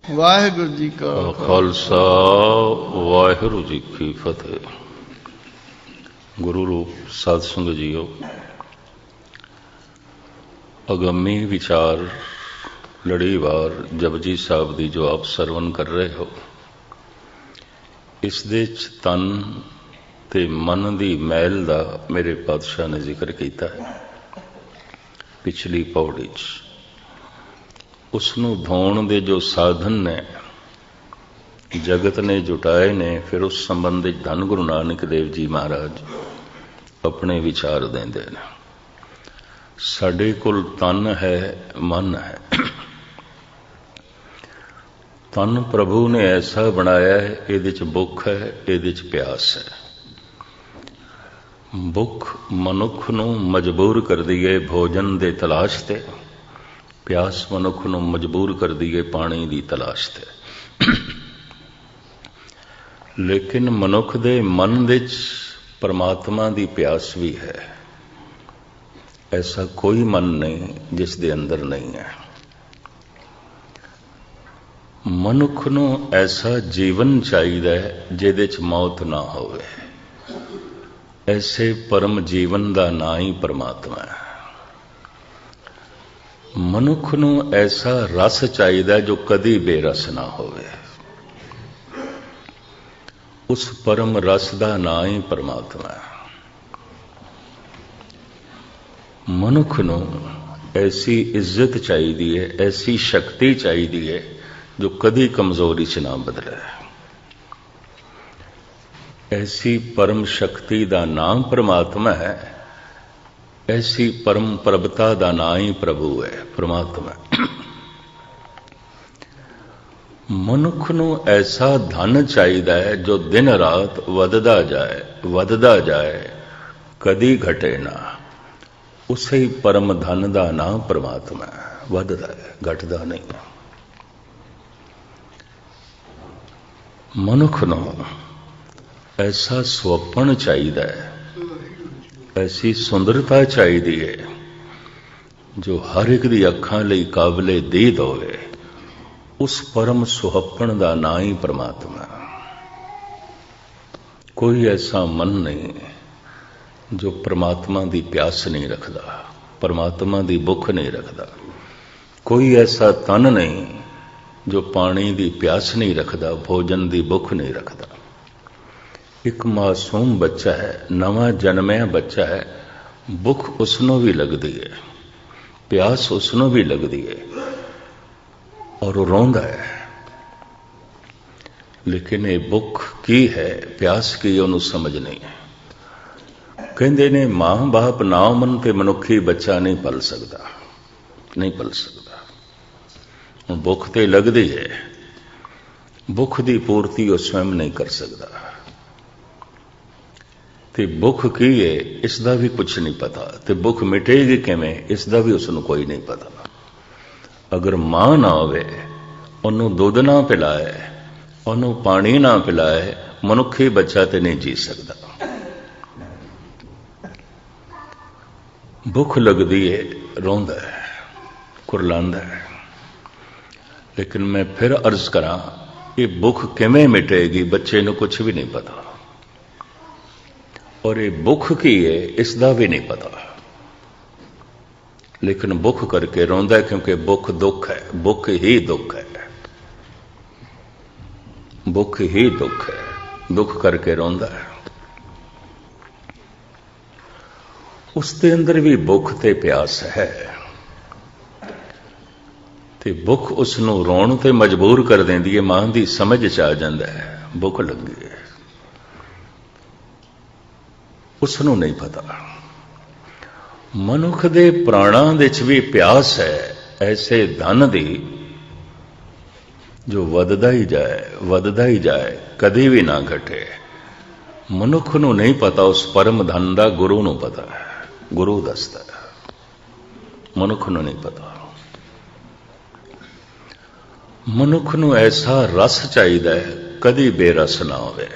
ਵਾਹਿਗੁਰੂ ਜੀ ਕਾ ਖਾਲਸਾ ਵਾਹਿਗੁਰੂ ਜੀ ਕੀ ਫਤਿਹ। ਗੁਰੂ ਰੂਪ ਸਾਧ ਸੰਗਤ ਜੀਓ, ਅਗੰਮੀ ਵਿਚਾਰ ਲੜੀਵਾਰ ਜਪਜੀ ਸਾਹਿਬ ਦੀ ਜੋ ਆਪ ਸਰਵਨ ਕਰ ਰਹੇ ਹੋ, ਇਸ ਦੇ 'ਚ ਤਨ ਤੇ ਮਨ ਦੀ ਮੈਲ ਦਾ ਮੇਰੇ ਪਾਤਸ਼ਾਹ ਨੇ ਜ਼ਿਕਰ ਕੀਤਾ ਹੈ ਪਿਛਲੀ ਪੌੜੀ 'ਚ। ਉਸ ਨੂੰ ਧੋਣ ਦੇ ਜੋ ਸਾਧਨ ਨੇ ਜਗਤ ਨੇ ਜੁਟਾਏ ਨੇ, ਫਿਰ ਉਸ ਸੰਬੰਧ ਵਿੱਚ ਧੰਨ ਗੁਰੂ ਨਾਨਕ ਦੇਵ ਜੀ ਮਹਾਰਾਜ ਆਪਣੇ ਵਿਚਾਰ ਦਿੰਦੇ ਨੇ। ਸਾਡੇ ਕੋਲ ਤਨ ਹੈ, ਮਨ ਹੈ। ਤਨ ਪ੍ਰਭੂ ਨੇ ਐਸਾ ਬਣਾਇਆ ਹੈ, ਇਹਦੇ 'ਚ ਭੁੱਖ ਹੈ, ਇਹਦੇ 'ਚ ਪਿਆਸ ਹੈ। ਭੁੱਖ ਮਨੁੱਖ ਨੂੰ ਮਜਬੂਰ ਕਰਦੀ ਹੈ ਭੋਜਨ ਦੇ ਤਲਾਸ਼ ਤੇ, ਪਿਆਸ ਮਨੁੱਖ ਨੂੰ ਮਜਬੂਰ ਕਰਦੀ ਹੈ ਪਾਣੀ ਦੀ ਤਲਾਸ਼ ਤੇ। ਲੇਕਿਨ ਮਨੁੱਖ ਦੇ ਮਨ ਵਿੱਚ ਪਰਮਾਤਮਾ ਦੀ ਪਿਆਸ ਵੀ ਹੈ। ਐਸਾ ਕੋਈ ਮਨ ਨਹੀਂ ਜਿਸ ਦੇ ਅੰਦਰ ਨਹੀਂ ਹੈ। ਮਨੁੱਖ ਨੂੰ ਐਸਾ ਜੀਵਨ ਚਾਹੀਦਾ ਹੈ ਜਿਹਦੇ 'ਚ ਮੌਤ ਨਾ ਹੋਵੇ। ਐਸੇ ਪਰਮ ਜੀਵਨ ਦਾ ਨਾਂ ਹੀ ਪਰਮਾਤਮਾ ਹੈ। ਮਨੁੱਖ ਨੂੰ ਐਸਾ ਰਸ ਚਾਹੀਦਾ ਜੋ ਕਦੀ ਬੇਰਸ ਨਾ ਹੋਵੇ। ਉਸ ਪਰਮ ਰਸ ਦਾ ਨਾਂ ਹੀ ਪਰਮਾਤਮਾ ਹੈ। ਮਨੁੱਖ ਨੂੰ ਐਸੀ ਇੱਜ਼ਤ ਚਾਹੀਦੀ ਹੈ, ਐਸੀ ਸ਼ਕਤੀ ਚਾਹੀਦੀ ਹੈ ਜੋ ਕਦੀ ਕਮਜ਼ੋਰੀ 'ਚ ਨਾ ਬਦਲੇ। ਐਸੀ ਪਰਮ ਸ਼ਕਤੀ ਦਾ ਨਾਮ ਪਰਮਾਤਮਾ ਹੈ। ਐਸੀ ਪਰਮ ਪ੍ਰਭਤਾ ਦਾ ਨਾਂ ਹੀ ਪ੍ਰਭੂ ਹੈ, ਪਰਮਾਤਮਾ। ਮਨੁੱਖ ਨੂੰ ਐਸਾ ਧਨ ਚਾਹੀਦਾ ਹੈ ਜੋ ਦਿਨ ਰਾਤ ਵੱਧਦਾ ਜਾਏ, ਵੱਧਦਾ ਜਾਏ, ਕਦੀ ਘਟੇ ਨਾ। ਉਸੇ ਹੀ ਪਰਮ ਧਨ ਦਾ ਨਾਮ ਪਰਮਾਤਮਾ ਹੈ। ਵੱਧਦਾ ਹੈ, ਘਟਦਾ ਨਹੀਂ। ਮਨੁੱਖ ਨੂੰ ਐਸਾ ਸੁਪਨ ਚਾਹੀਦਾ ਹੈ, ਐਸੀ ਸੁੰਦਰਤਾ ਚਾਹੀਦੀ ਹੈ ਜੋ ਹਰ ਇੱਕ ਦੀ ਅੱਖਾਂ ਲਈ ਕਾਬਲੇ ਦੀਦ ਹੋਵੇ। ਉਸ ਪਰਮ ਸੁਹੱਪਣ ਦਾ ਨਾਂ ਹੀ ਪਰਮਾਤਮਾ। ਕੋਈ ਐਸਾ ਮਨ ਨਹੀਂ ਜੋ ਪਰਮਾਤਮਾ ਦੀ ਪਿਆਸ ਨਹੀਂ ਰੱਖਦਾ, ਪਰਮਾਤਮਾ ਦੀ ਭੁੱਖ ਨਹੀਂ ਰੱਖਦਾ। ਕੋਈ ਐਸਾ ਤਨ ਨਹੀਂ ਜੋ ਪਾਣੀ ਦੀ ਪਿਆਸ ਨਹੀਂ ਰੱਖਦਾ, ਭੋਜਨ ਦੀ ਭੁੱਖ ਨਹੀਂ ਰੱਖਦਾ। ਇੱਕ ਮਾਸੂਮ ਬੱਚਾ ਹੈ, ਨਵਾਂ ਜਨਮਿਆ ਬੱਚਾ ਹੈ, ਭੁੱਖ ਉਸ ਨੂੰ ਵੀ ਲੱਗਦੀ ਹੈ, ਪਿਆਸ ਉਸ ਨੂੰ ਵੀ ਲੱਗਦੀ ਹੈ, ਔਰ ਉਹ ਰੋਂਦਾ ਹੈ। ਲੇਕਿਨ ਇਹ ਭੁੱਖ ਕੀ ਹੈ, ਪਿਆਸ ਕੀ, ਉਹਨੂੰ ਸਮਝ ਨਹੀਂ ਹੈ। ਕਹਿੰਦੇ ਨੇ ਮਾਂ ਬਾਪ ਨਾ ਮੰਨ ਤੇ ਮਨੁੱਖੀ ਬੱਚਾ ਨਹੀਂ ਪਲ ਸਕਦਾ, ਨਹੀਂ ਪਲ ਸਕਦਾ। ਹੁਣ ਭੁੱਖ ਤੇ ਲੱਗਦੀ ਹੈ, ਭੁੱਖ ਦੀ ਪੂਰਤੀ ਉਹ ਸਵੈਮ ਨਹੀਂ ਕਰ ਸਕਦਾ। ਤੇ ਭੁੱਖ ਕੀ ਹੈ ਇਸ ਦਾ ਵੀ ਕੁਛ ਨਹੀਂ ਪਤਾ, ਤੇ ਭੁੱਖ ਮਿਟੇਗੀ ਕਿਵੇਂ ਇਸ ਦਾ ਵੀ ਉਸ ਨੂੰ ਕੋਈ ਨਹੀਂ ਪਤਾ। ਅਗਰ ਮਾਂ ਨਾ ਹੋਵੇ, ਉਹਨੂੰ ਦੁੱਧ ਨਾ ਪਿਲਾਏ, ਉਹਨੂੰ ਪਾਣੀ ਨਾ ਪਿਲਾਏ, ਮਨੁੱਖੀ ਬੱਚਾ ਤੇ ਨਹੀਂ ਜੀ ਸਕਦਾ। ਭੁੱਖ ਲੱਗਦੀ ਹੈ, ਰੋਂਦਾ ਹੈ, ਕੁਰਲਾਉਂਦਾ ਹੈ। ਲੇਕਿਨ ਮੈਂ ਫਿਰ ਅਰਜ਼ ਕਰਾਂ, ਇਹ ਭੁੱਖ ਕਿਵੇਂ ਮਿਟੇਗੀ ਬੱਚੇ ਨੂੰ ਕੁਛ ਵੀ ਨਹੀਂ ਪਤਾ। ਔਰ ਇਹ ਭੁੱਖ ਕੀ ਹੈ ਇਸ ਦਾ ਵੀ ਨਹੀਂ ਪਤਾ। ਲੇਕਿਨ ਭੁੱਖ ਕਰਕੇ ਰੋਂਦਾ ਹੈ, ਕਿਉਂਕਿ ਭੁੱਖ ਦੁੱਖ ਹੈ, ਭੁੱਖ ਹੀ ਦੁੱਖ ਹੈ, ਭੁੱਖ ਹੀ ਦੁੱਖ ਹੈ। ਦੁੱਖ ਕਰਕੇ ਰੋਂਦਾ ਹੈ। ਉਸ ਦੇ ਅੰਦਰ ਵੀ ਭੁੱਖ ਤੇ ਪਿਆਸ ਹੈ, ਤੇ ਭੁੱਖ ਉਸ ਨੂੰ ਰੋਣ ਤੇ ਮਜਬੂਰ ਕਰ ਦਿੰਦੀ ਹੈ। ਮਾਂ ਦੀ ਸਮਝ 'ਚ ਆ ਜਾਂਦਾ ਹੈ ਭੁੱਖ ਲੱਗੀ ਹੈ, ਉਸ ਨੂੰ ਨਹੀਂ ਪਤਾ। ਮਨੁੱਖ ਦੇ ਪ੍ਰਾਣਾਂ ਦੇ 'ਚ ਵੀ ਪਿਆਸ ਹੈ ਐਸੇ ਧਨ ਦੀ ਜੋ ਵੱਧਦਾ ਹੀ ਜਾਏ, ਵੱਧਦਾ ਹੀ ਜਾਏ, ਕਦੇ ਵੀ ਨਾ ਘਟੇ। ਮਨੁੱਖ ਨੂੰ ਨਹੀਂ ਪਤਾ ਉਸ ਪਰਮ ਧਨ ਦਾ, ਗੁਰੂ ਨੂੰ ਪਤਾ ਹੈ, ਗੁਰੂ ਦੱਸਦਾ ਹੈ, ਮਨੁੱਖ ਨੂੰ ਨਹੀਂ ਪਤਾ। ਮਨੁੱਖ ਨੂੰ ਐਸਾ ਰਸ ਚਾਹੀਦਾ ਹੈ ਕਦੀ ਬੇਰਸ ਨਾ ਹੋਵੇ।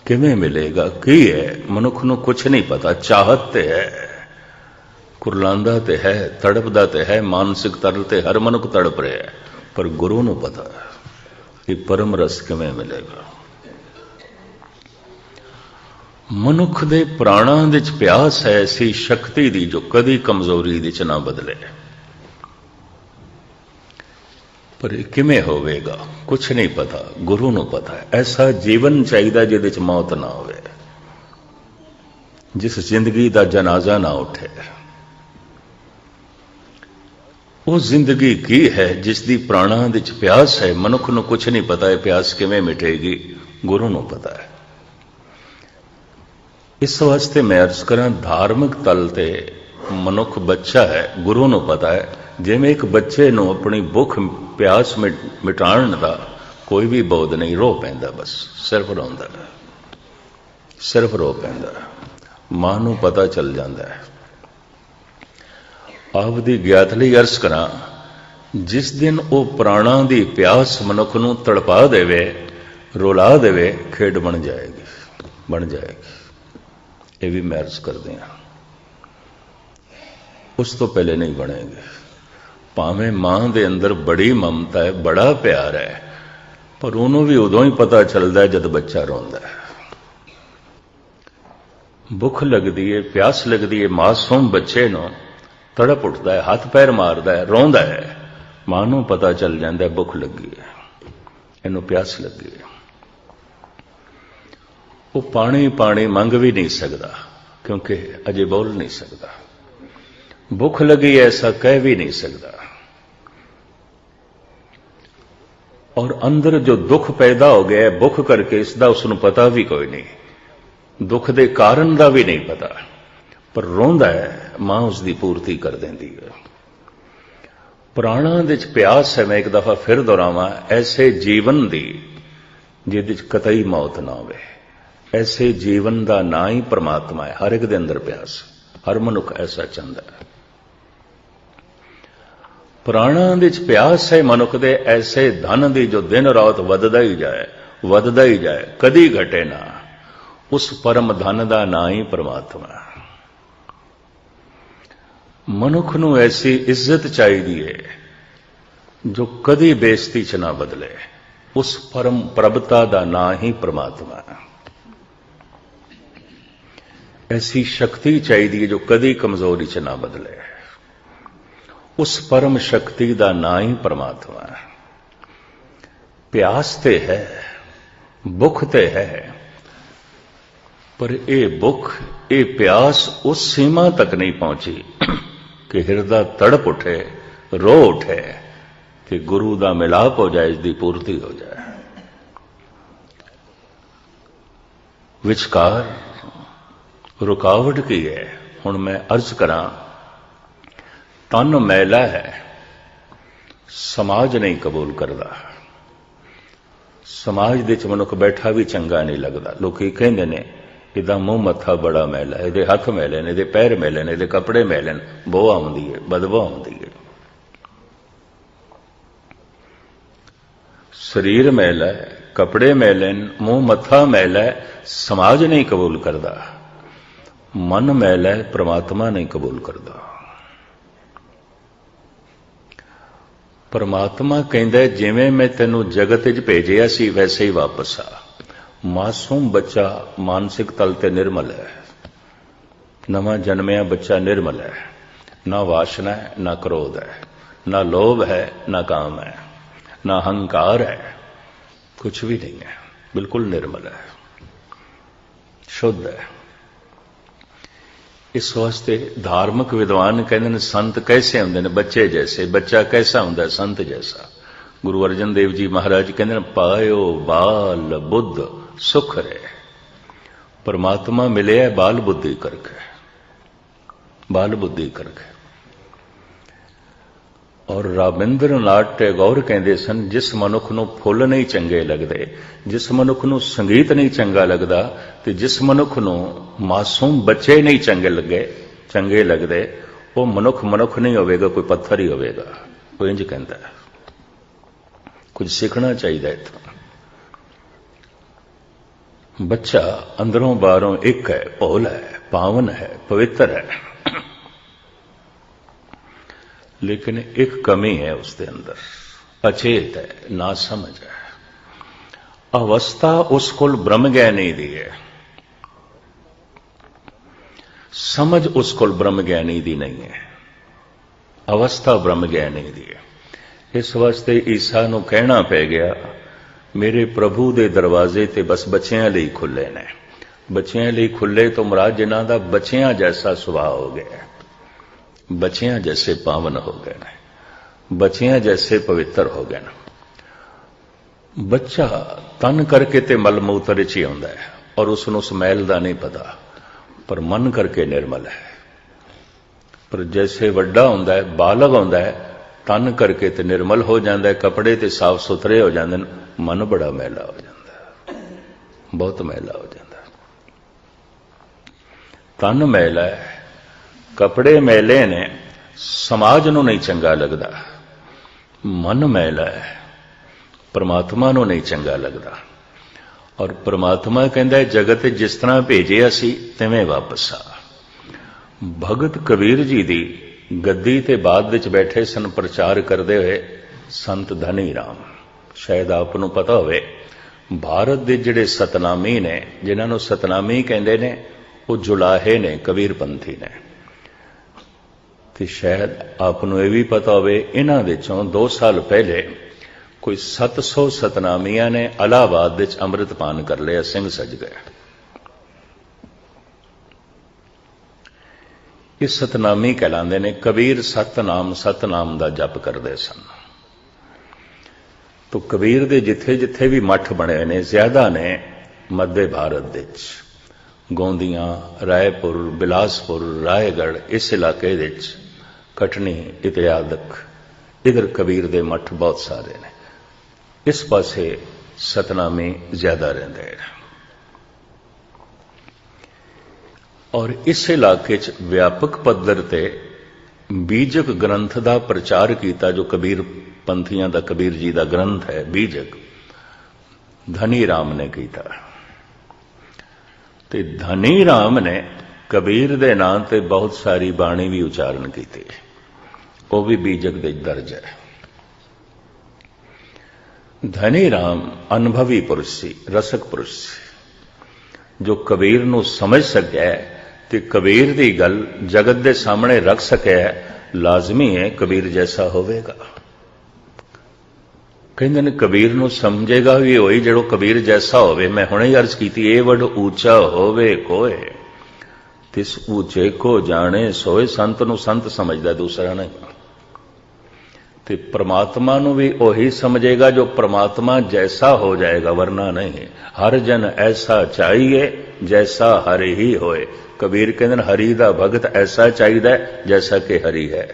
ਕਿਵੇਂ ਮਿਲੇਗਾ, ਕੀ ਹੈ, ਮਨੁੱਖ ਨੂੰ ਕੁਛ ਨਹੀਂ ਪਤਾ। ਚਾਹਤ ਤੇ ਹੈ, ਕੁਰਲਾਂਦਾ ਤੇ ਹੈ, ਤੜਪਦਾ ਤੇ ਹੈ, ਮਾਨਸਿਕ ਤਰਲ ਤੇ ਹਰ ਮਨੁੱਖ ਤੜਪ ਰਿਹਾ ਹੈ, ਪਰ ਗੁਰੂ ਨੂੰ ਪਤਾ ਹੈ ਕਿ ਪਰਮ ਰਸ ਕਿਵੇਂ ਮਿਲੇਗਾ। ਮਨੁੱਖ ਦੇ ਪ੍ਰਾਣਾਂ ਵਿੱਚ ਪਿਆਸ ਹੈ ਐਸੀ ਸ਼ਕਤੀ ਦੀ ਜੋ ਕਦੀ ਕਮਜ਼ੋਰੀ ਵਿੱਚ ਨਾ ਬਦਲੇ। ਪਰ ਇਹ ਕਿਵੇਂ ਹੋਵੇਗਾ ਕੁਛ ਨਹੀਂ ਪਤਾ, ਗੁਰੂ ਨੂੰ ਪਤਾ ਹੈ। ਐਸਾ ਜੀਵਨ ਚਾਹੀਦਾ ਜਿਹਦੇ ਚ ਮੌਤ ਨਾ ਹੋਵੇ, ਜਿਸ ਜ਼ਿੰਦਗੀ ਦਾ ਜਨਾਜ਼ਾ ਨਾ ਉੱਠੇ। ਉਹ ਜ਼ਿੰਦਗੀ ਕੀ ਹੈ ਜਿਸ ਦੀ ਪ੍ਰਾਣਾਂ ਵਿੱਚ ਪਿਆਸ ਹੈ। ਮਨੁੱਖ ਨੂੰ ਕੁਛ ਨਹੀਂ ਪਤਾ ਇਹ ਪਿਆਸ ਕਿਵੇਂ ਮਿਟੇਗੀ, ਗੁਰੂ ਨੂੰ ਪਤਾ ਹੈ। ਇਸ ਵਾਸਤੇ ਮੈਂ ਅਰਜ਼ ਕਰਾਂ, ਧਾਰਮਿਕ ਤਲ ਤੇ ਮਨੁੱਖ ਬੱਚਾ ਹੈ, ਗੁਰੂ ਨੂੰ ਪਤਾ ਹੈ। ਜਿਵੇਂ ਇੱਕ ਬੱਚੇ ਨੂੰ ਆਪਣੀ ਭੁੱਖ ਪਿਆਸ ਮਿਟਾਉਣ ਦਾ ਕੋਈ ਵੀ ਬੋਧ ਨਹੀਂ, ਰੋ ਪੈਂਦਾ, ਬਸ ਸਿਰਫ ਰੋਂਦਾ, ਸਿਰਫ ਰੋ ਪੈਂਦਾ। ਮਾਂ ਨੂੰ ਪਤਾ ਚੱਲ ਜਾਂਦਾ ਹੈ। ਆਪ ਦੀ ਗਿਆਤ ਲਈ ਅਰਜ਼ ਕਰਾਂ, ਜਿਸ ਦਿਨ ਉਹ ਪ੍ਰਾਣਾਂ ਦੀ ਪਿਆਸ ਮਨੁੱਖ ਨੂੰ ਤੜਪਾ ਦੇਵੇ, ਰੁਲਾ ਦੇਵੇ, ਖੇਡ ਬਣ ਜਾਏਗੀ, ਬਣ ਜਾਏਗੀ। ਇਹ ਵੀ ਮੈਂ ਅਰਜ਼ ਕਰਦੇ ਹਾਂ, ਉਸ ਤੋਂ ਪਹਿਲੇ ਨਹੀਂ ਬਣੇਗੀ। ਭਾਵੇਂ ਮਾਂ ਦੇ ਅੰਦਰ ਬੜੀ ਮਮਤਾ ਹੈ, ਬੜਾ ਪਿਆਰ ਹੈ, ਪਰ ਉਹਨੂੰ ਵੀ ਉਦੋਂ ਹੀ ਪਤਾ ਚੱਲਦਾ ਹੈ ਜਦ ਬੱਚਾ ਰੋਂਦਾ ਹੈ। ਭੁੱਖ ਲੱਗਦੀ ਹੈ, ਪਿਆਸ ਲੱਗਦੀ ਹੈ, ਮਾਸੂਮ ਬੱਚੇ ਨੂੰ ਤੜਪ ਉੱਠਦਾ ਹੈ, ਹੱਥ ਪੈਰ ਮਾਰਦਾ ਹੈ, ਰੋਂਦਾ ਹੈ। ਮਾਂ ਨੂੰ ਪਤਾ ਚੱਲ ਜਾਂਦਾ ਹੈ ਭੁੱਖ ਲੱਗੀ ਹੈ, ਇਹਨੂੰ ਪਿਆਸ ਲੱਗੀ ਹੈ। ਉਹ ਪਾਣੀ ਪਾਣੀ ਮੰਗ ਵੀ ਨਹੀਂ ਸਕਦਾ, ਕਿਉਂਕਿ ਅਜੇ ਬੋਲ ਨਹੀਂ ਸਕਦਾ। ਭੁੱਖ ਲੱਗੀ ਐਸਾ ਕਹਿ ਵੀ ਨਹੀਂ ਸਕਦਾ। ਔਰ ਅੰਦਰ ਜੋ ਦੁੱਖ ਪੈਦਾ ਹੋ ਗਿਆ ਹੈ ਭੁੱਖ ਕਰਕੇ, ਇਸ ਦਾ ਉਸ ਨੂੰ ਪਤਾ ਵੀ ਕੋਈ ਨਹੀਂ, ਦੁੱਖ ਦੇ ਕਾਰਨ ਦਾ ਵੀ ਨਹੀਂ ਪਤਾ, ਪਰ ਰੋਂਦਾ ਹੈ। ਮਾਂ ਉਸ ਦੀ ਪੂਰਤੀ ਕਰ ਦਿੰਦੀ ਹੈ। ਪ੍ਰਾਣਾਂ ਵਿੱਚ ਪਿਆਸ ਹੈ, ਮੈਂ ਇੱਕ ਦਫਾ ਫਿਰ ਦੁਹਰਾਵਾਂ, ਐਸੇ ਜੀਵਨ ਦੀ ਜਿਹਦੇ ਚ ਕਤਈ ਮੌਤ ਨਾ ਹੋਵੇ। ਐਸੇ ਜੀਵਨ ਦਾ ਨਾਂ ਹੀ ਪ੍ਰਮਾਤਮਾ ਹੈ। ਹਰ ਇੱਕ ਦੇ ਅੰਦਰ ਪਿਆਸ, ਹਰ ਮਨੁੱਖ ਐਸਾ ਚਾਹੁੰਦਾ ਹੈ। ਪ੍ਰਾਣਾਂ ਵਿੱਚ ਪਿਆਸ ਹੈ ਮਨੁੱਖ ਦੇ ਐਸੇ ਧਨ ਦੀ ਜੋ ਦਿਨ ਰਾਤ ਵੱਧਦਾ ਹੀ ਜਾਏ, ਵੱਧਦਾ ਹੀ ਜਾਏ, ਕਦੀ ਘਟੇ ਨਾ। ਉਸ ਪਰਮ ਧਨ ਦਾ ਨਾਂ ਹੀ ਪ੍ਰਮਾਤਮਾ ਹੈ। ਮਨੁੱਖ ਨੂੰ ਐਸੀ ਇੱਜ਼ਤ ਚਾਹੀਦੀ ਹੈ ਜੋ ਕਦੀ ਬੇਇੱਜ਼ਤੀ ਚ ਨਾ ਬਦਲੇ। ਉਸ ਪਰਮ ਪ੍ਰਭਤਾ ਦਾ ਨਾਂ ਹੀ ਪ੍ਰਮਾਤਮਾ ਹੈ। ਐਸੀ ਸ਼ਕਤੀ ਚਾਹੀਦੀ ਹੈ ਜੋ ਕਦੀ ਕਮਜ਼ੋਰੀ ਚ ਨਾ ਬਦਲੇ। ਉਸ ਪਰਮ ਸ਼ਕਤੀ ਦਾ ਨਾਂ ਹੀ ਪ੍ਰਮਾਤਮਾ ਹੈ। ਪਿਆਸ ਤੇ ਹੈ, ਭੁੱਖ ਤੇ ਹੈ, ਪਰ ਇਹ ਭੁੱਖ, ਇਹ ਪਿਆਸ ਉਸ ਸੀਮਾ ਤੱਕ ਨਹੀਂ ਪਹੁੰਚੀ ਕਿ ਹਿਰਦਾ ਤੜਪ ਉਠੇ, ਰੋ ਉਠੇ, ਕਿ ਗੁਰੂ ਦਾ ਮਿਲਾਪ ਹੋ ਜਾਏ, ਇਸ ਦੀ ਪੂਰਤੀ ਹੋ ਜਾਏ। ਵਿਚਕਾਰ ਰੁਕਾਵਟ ਕੀ ਹੈ? ਹੁਣ ਮੈਂ ਅਰਜ਼ ਕਰਾਂ, ਤਨ ਮੈਲਾ ਹੈ, ਸਮਾਜ ਨਹੀਂ ਕਬੂਲ ਕਰਦਾ। ਸਮਾਜ ਦੇ ਵਿੱਚ ਮਨੁੱਖ ਬੈਠਾ ਵੀ ਚੰਗਾ ਨਹੀਂ ਲੱਗਦਾ। ਲੋਕੀ ਕਹਿੰਦੇ ਨੇ ਇਹਦਾ ਮੂੰਹ ਮੱਥਾ ਬੜਾ ਮੈਲਾ, ਇਹਦੇ ਹੱਥ ਮੈਲੇ ਨੇ, ਇਹਦੇ ਪੈਰ ਮੈਲੇ ਨੇ, ਇਹਦੇ ਕੱਪੜੇ ਮੈਲੇ ਨੇ, ਬੋ ਆਉਂਦੀ ਹੈ, ਬਦਬੂ ਆਉਂਦੀ ਹੈ। ਸਰੀਰ ਮੈਲਾ ਹੈ, ਕੱਪੜੇ ਮੈਲੇ ਨੇ, ਮੂੰਹ ਮੱਥਾ ਮੈਲਾ ਹੈ, ਸਮਾਜ ਨਹੀਂ ਕਬੂਲ ਕਰਦਾ। ਮਨ ਮੈਲਾ ਹੈ, ਪ੍ਰਮਾਤਮਾ ਨਹੀਂ ਕਬੂਲ ਕਰਦਾ। ਪਰਮਾਤਮਾ ਕਹਿੰਦਾ ਜਿਵੇਂ ਮੈਂ ਤੈਨੂੰ ਜਗਤ ਵਿੱਚ ਭੇਜਿਆ ਸੀ ਵੈਸੇ ਹੀ ਵਾਪਸ ਆ। ਮਾਸੂਮ ਬੱਚਾ ਮਾਨਸਿਕ ਤਲ ਤੇ ਨਿਰਮਲ ਹੈ। ਨਵਾਂ ਜਨਮਿਆ ਬੱਚਾ ਨਿਰਮਲ ਹੈ। ਨਾ ਵਾਸ਼ਨਾ ਹੈ, ਨਾ ਕ੍ਰੋਧ ਹੈ, ਨਾ ਲੋਭ ਹੈ, ਨਾ ਕਾਮ ਹੈ, ਨਾ ਹੰਕਾਰ ਹੈ, ਕੁਛ ਵੀ ਨਹੀਂ ਹੈ, ਬਿਲਕੁਲ ਨਿਰਮਲ ਹੈ, ਸ਼ੁੱਧ ਹੈ। ਇਸ ਵਾਸਤੇ ਧਾਰਮਿਕ ਵਿਦਵਾਨ ਕਹਿੰਦੇ ਨੇ ਸੰਤ ਕੈਸੇ ਹੁੰਦੇ ਨੇ? ਬੱਚੇ ਜੈਸੇ। ਬੱਚਾ ਕੈਸਾ ਹੁੰਦਾ? ਸੰਤ ਜੈਸਾ। ਗੁਰੂ ਅਰਜਨ ਦੇਵ ਜੀ ਮਹਾਰਾਜ ਕਹਿੰਦੇ ਨੇ ਪਾਇਓ ਬਾਲ ਬੁੱਧ ਸੁਖ ਰਹੇ। ਪਰਮਾਤਮਾ ਮਿਲਿਆ ਬਾਲ ਬੁੱਧੀ ਕਰਕੇ, ਬਾਲ ਬੁੱਧੀ ਕਰਕੇ। ਔਰ ਰਾਬਿੰਦਰ ਨਾਥ ਟੈਗੋਰ ਕਹਿੰਦੇ ਸਨ, ਜਿਸ ਮਨੁੱਖ ਨੂੰ ਫੁੱਲ ਨਹੀਂ ਚੰਗੇ ਲੱਗਦੇ, ਜਿਸ ਮਨੁੱਖ ਨੂੰ ਸੰਗੀਤ ਨਹੀਂ ਚੰਗਾ ਲੱਗਦਾ, ਤੇ ਜਿਸ ਮਨੁੱਖ ਨੂੰ ਮਾਸੂਮ ਬੱਚੇ ਨਹੀਂ ਚੰਗੇ ਲੱਗਦੇ, ਉਹ ਮਨੁੱਖ ਨਹੀਂ ਹੋਵੇਗਾ, ਕੋਈ ਪੱਥਰ ਹੀ ਹੋਵੇਗਾ। ਉਹ ਇੰਜ ਕਹਿੰਦਾ। ਕੁਝ ਸਿੱਖਣਾ ਚਾਹੀਦਾ ਇੱਥੋਂ। ਬੱਚਾ ਅੰਦਰੋਂ ਬਾਹਰੋਂ ਇੱਕ ਹੈ, ਭੋਲਾ ਹੈ, ਪਾਵਨ ਹੈ, ਪਵਿੱਤਰ ਹੈ। लेकिन एक कमी है उसके अंदर, अचेत है, ना समझ है। अवस्था उस कोल ब्रह्म ज्ञानी दी है, समझ उस कोल ब्रह्म ज्ञानी दी नहीं है। अवस्था ब्रह्म ज्ञानी दी है। इस वास्ते ईसा नूं कहना पै गया, मेरे प्रभु दे दरवाजे ते बस बच्चियां लई खुले ने। बच्चियां लई खुले तो मुराद जिन्हां दा बच्चियां जैसा सुभाव हो गया, बच्चियां जैसे पावन हो गए ने, बच्चियां जैसे पवित्र हो गए ने। बच्चा तन करके ते मल मूत्र च ही आउंदा है और उसनूं उस मैल दा नहीं पता, पर मन करके निर्मल है। पर जैसे वड्डा हुंदा है, बालग हुंदा है, तन करके ते निर्मल हो जाता है, कपड़े ते साफ सुथरे हो जाते हैं, मन बड़ा मैला हो जाता है, बहुत मैला हो जाता है। तन मैला है, कपड़े मैले ने, समाज नूं नहीं चंगा लगदा। मन मैला है, परमात्मा नूं नहीं चंगा लगदा। और परमात्मा कहंदा जगत जिस तरह भेजिया सी तिवें वापस आ। भगत कबीर जी दी गद्दी ते बाद विच बैठे सन प्रचार करते हुए संत धनी राम। शायद आप नूं पता होवे, भारत दे जिहड़े सतनामी ने, जिन्हां नूं सतनामी कहंदे ने, वो जुलाहे ने, कबीर पंथी ने। ते शायद आप नूं इह भी पता होवे, इन्हां विचों 2 साल पहले कोई 700 सतनामियां ने इलाहाबाद विच अंम੍ਰਿਤਪਾਨ कर लिया, सिंह सज गए। इस सतनामी कहलाते ने। कबीर सतनाम दा जप करते सन। तो कबीर दे जिथे जिथे भी मठ बने ने, ज्यादा ने मध्य भारत विच, गोंदियां, रायपुर, बिलासपुर, रायगढ़, इस इलाके विच, कटनी इत्यादक, इधर कबीर दे मठ बहुत सारे ने। इस पासे सतनामी ज्यादा रहिंदे ने। और इस इलाके च व्यापक पद्धर ते बीजक ग्रंथ का प्रचार किया, जो कबीर पंथियां दा, कबीर जी का ग्रंथ है बीजक, धनी राम ने किया। ते धनी राम ने कबीर दे नाम ते बहुत सारी बाणी भी उच्चारण की, वो भी बीजक दे दर्ज है। धनी राम अनुभवी पुरुष सी, रसक पुरुष सी, जो कबीर नूं समझ सकै ते कबीर दी गल जगत दे सामने रख सकै, लाजमी है कबीर जैसा होवेगा। कहंदे ने कबीर नूं समझेगा भी होई जिहड़ो कबीर जैसा होवे। मैं हुणे ही अर्ज कीती, ए वड ऊंचा होवे कोय, तिस ऊंचे को जाने सोए। संत नूं संत समझदा, दूसरा नहीं। ते परमात्मा नूं भी वही समझेगा जो परमात्मा जैसा हो जाएगा, वरना नहीं। हर जन ऐसा चाहिए जैसा हरि ही होए। कबीर कहते हरि दा भगत ऐसा चाहिए जैसा कि हरि है।